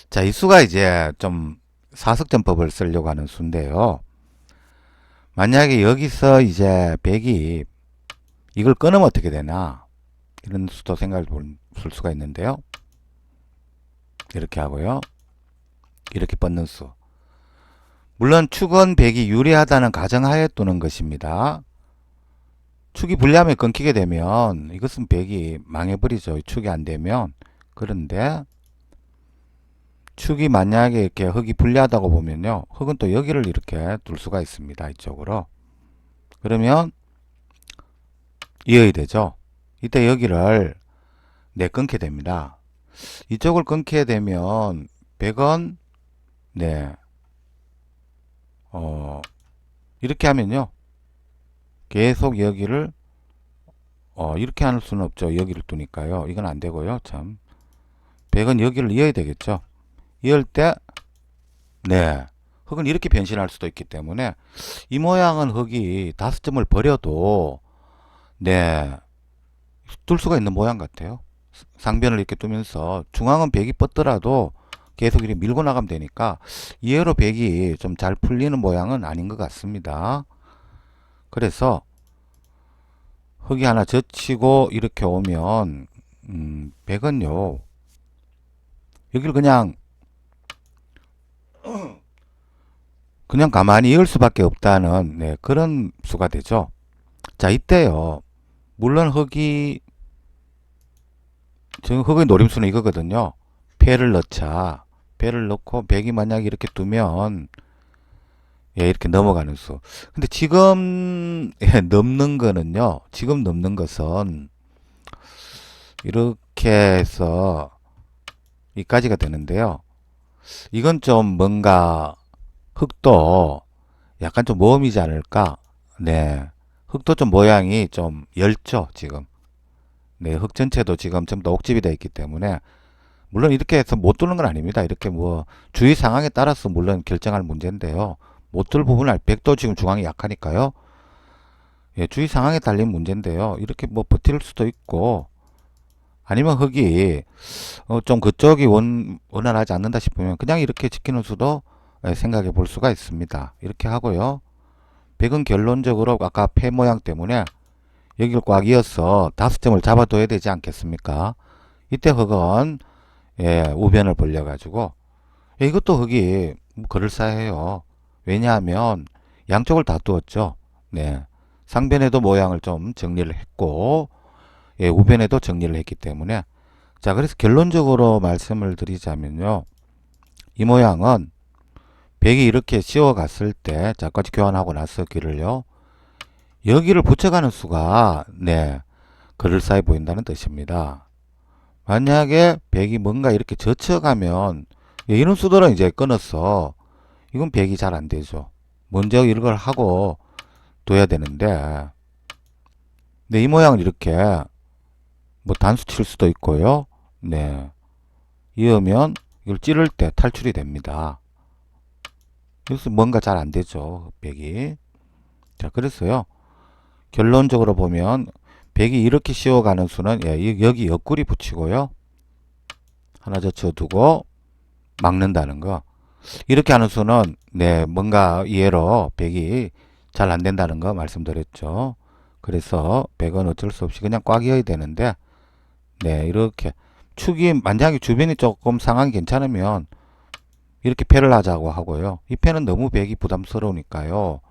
자, 이 수가 이제 좀 사석전법을 쓰려고 하는 수인데요. 만약에 여기서 이제 백이 이걸 끊으면 어떻게 되나 이런 수도 생각해 볼 수가 있는데요. 이렇게 하고요. 이렇게 뻗는 수. 물론 축은 백이 유리하다는 가정하에 두는 것입니다. 축이 불리하면 끊기게 되면 이것은 백이 망해버리죠. 축이 안 되면. 그런데 축이 만약에 이렇게 흙이 불리하다고 보면요. 흙은 또 여기를 이렇게 둘 수가 있습니다. 이쪽으로. 그러면 이어야 되죠. 이때 여기를 네, 끊게 됩니다. 이쪽을 끊게 되면 백은 네, 이렇게 하면요. 계속 여기를 이렇게 할 수는 없죠. 여기를 두니까요. 이건 안 되고요. 참. 백은 여기를 이어야 되겠죠. 이을 때 네, 흙은 이렇게 변신할 수도 있기 때문에 이 모양은 흙이 5점을 버려도 네, 뚫 수가 있는 모양 같아요. 상변을 이렇게 두면서 중앙은 백이 뻗더라도 계속 이렇게 밀고 나가면 되니까 이해로 백이 좀 잘 풀리는 모양은 아닌 것 같습니다. 그래서 흙이 하나 젖히고 이렇게 오면 백은요 여기를 그냥 가만히 이을 수밖에 없다는 네, 그런 수가 되죠. 자, 이때요 물론 흙이 지금 흑의 노림수는 이거거든요. 패를 넣자. 패를 넣고 백이 만약에 이렇게 두면 예, 이렇게 넘어가는 수. 근데 지금 예, 넘는 거는요. 지금 넘는 것은 이렇게 해서 이까지가 되는데요. 이건 좀 뭔가 흙도 약간 좀 모험이지 않을까? 네. 흙도 좀 모양이 좀 엷죠, 지금. 네, 흙 전체도 지금 전부 다 옥집이 되어 있기 때문에 물론 이렇게 해서 못 뚫는 건 아닙니다. 이렇게 뭐 주위 상황에 따라서 물론 결정할 문제인데요. 못 뚫을 부분을 백도 지금 중앙이 약하니까요. 예, 주위 상황에 달린 문제인데요. 이렇게 뭐 버틸 수도 있고 아니면 흙이 좀 그쪽이 원활하지 않는다 싶으면 그냥 이렇게 지키는 수도 예, 생각해 볼 수가 있습니다. 이렇게 하고요. 백은 결론적으로 아까 폐 모양 때문에 여기를 꽉 이어서 5점을 잡아둬야 되지 않겠습니까? 이때 흙은 예, 우변을 벌려가지고 예, 이것도 흙이 그럴싸해요. 왜냐하면 양쪽을 다 두었죠. 네. 상변에도 모양을 좀 정리를 했고 예, 우변에도 정리를 했기 때문에 자 그래서 결론적으로 말씀을 드리자면요. 이 모양은 백이 이렇게 씌워 갔을 때 자까지 교환하고 나서 길을요. 여기를 붙여가는 수가 네 그럴싸해 보인다는 뜻입니다. 만약에 백이 뭔가 이렇게 젖혀가면 예, 이런 수들은 이제 끊었어. 이건 백이 잘 안 되죠. 먼저 이걸 하고 둬야 되는데 네, 이 모양을 이렇게 뭐 단수 칠 수도 있고요. 네. 이으면 이걸 찌를 때 탈출이 됩니다. 그래서 뭔가 잘 안 되죠. 백이. 자, 그래서요. 결론적으로 보면 백이 이렇게 씌워가는 수는 예, 여기 옆구리 붙이고요. 하나 젖혀두고 막는다는 거. 이렇게 하는 수는 네, 뭔가 이해로 백이 잘 안 된다는 거 말씀드렸죠. 그래서 백은 어쩔 수 없이 그냥 꽉 이어야 되는데 네, 이렇게 축이 만약에 주변이 조금 상황이 괜찮으면 이렇게 패를 하자고 하고요. 이 패는 너무 백이 부담스러우니까요.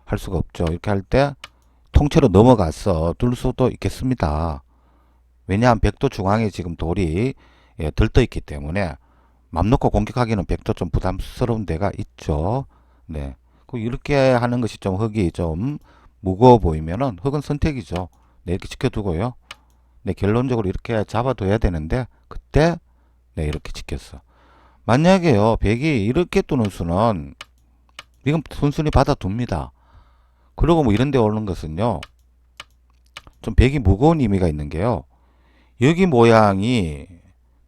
할 수가 없죠. 이렇게 할 때 통째로 넘어가서 뚫을 수도 있겠습니다. 왜냐하면 백도 중앙에 지금 돌이 예, 들떠 있기 때문에 맘 놓고 공격하기는 백도 좀 부담스러운 데가 있죠. 네. 이렇게 하는 것이 좀 흙이 좀 무거워 보이면은 흙은 선택이죠. 네, 이렇게 지켜두고요. 네, 결론적으로 이렇게 잡아둬야 되는데 그때 네, 이렇게 지켰어. 만약에요, 백이 이렇게 두는 수는 이건 순순히 받아둡니다. 그리고 뭐 이런 데 오는 것은요. 좀 백이 무거운 의미가 있는 게요. 여기 모양이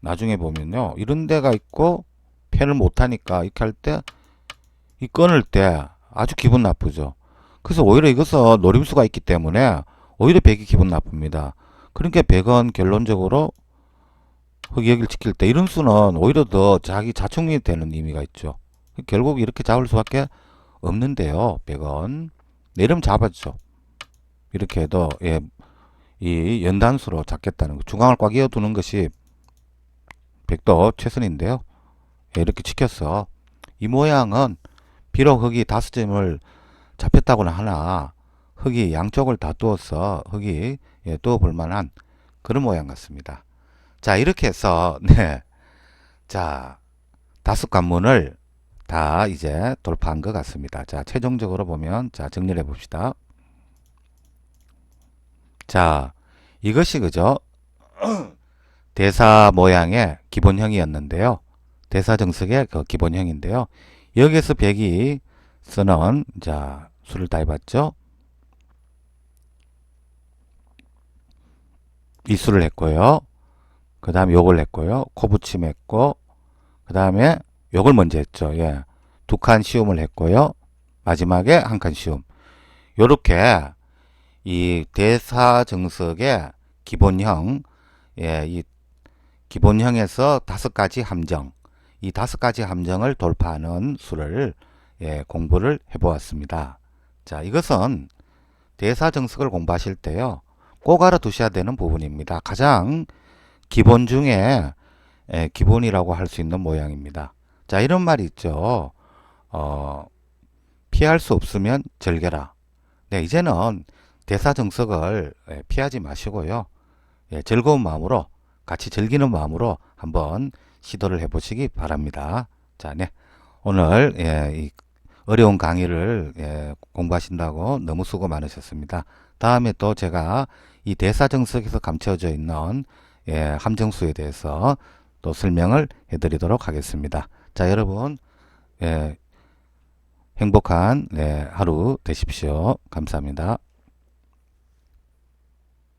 나중에 보면요. 이런 데가 있고 패를 못하니까 이렇게 할 때 이 끊을 때 아주 기분 나쁘죠. 그래서 오히려 이것은 노림수가 있기 때문에 오히려 백이 기분 나쁩니다. 그러니까 백은 결론적으로 여기를 지킬 때 이런 수는 오히려 더 자기 자충이 되는 의미가 있죠. 결국 이렇게 잡을 수밖에 없는데요. 백은 내름 잡았죠. 이렇게 해도 예, 이 연단수로 잡겠다는 거. 중앙을 꽉 이어두는 것이 백도 최선인데요. 예, 이렇게 지켰어. 이 모양은 비록 흙이 5점을 잡혔다고는 하나 흙이 양쪽을 다 두어서 흙이 예, 두어볼 만한 그런 모양 같습니다. 자 이렇게 해서 네, 자 5관문을 다 이제 돌파한 것 같습니다. 자 최종적으로 보면 자 정리를 해봅시다. 자 이것이 그죠? 대사 모양의 기본형이었는데요. 대사 정석의 그 기본형인데요. 여기에서 백이 쓰는 자 수를 다 해봤죠. 이 수를 했고요. 그 다음에 요걸 했고요. 코붙임 했고 그 다음에 요걸 먼저 했죠. 예. 2칸 시움을 했고요. 마지막에 1칸 시움. 요렇게 이 대사 정석의 기본형 예, 이 기본형에서 5가지 함정 이 5가지 함정을 돌파하는 수를 예, 공부를 해보았습니다. 자, 이것은 대사 정석을 공부하실 때요. 꼭 알아두셔야 되는 부분입니다. 가장 기본 중에 예, 기본이라고 할 수 있는 모양입니다. 자, 이런 말이 있죠. 피할 수 없으면 즐겨라. 네, 이제는 대사 정석을 예, 피하지 마시고요. 예, 즐거운 마음으로 같이 즐기는 마음으로 한번 시도를 해보시기 바랍니다. 자, 네. 오늘 이 어려운 강의를 공부하신다고 너무 수고 많으셨습니다. 다음에 또 제가 이 대사정석에서 감춰져 있는 함정수에 대해서 또 설명을 해드리도록 하겠습니다. 자, 여러분 행복한 하루 되십시오. 감사합니다.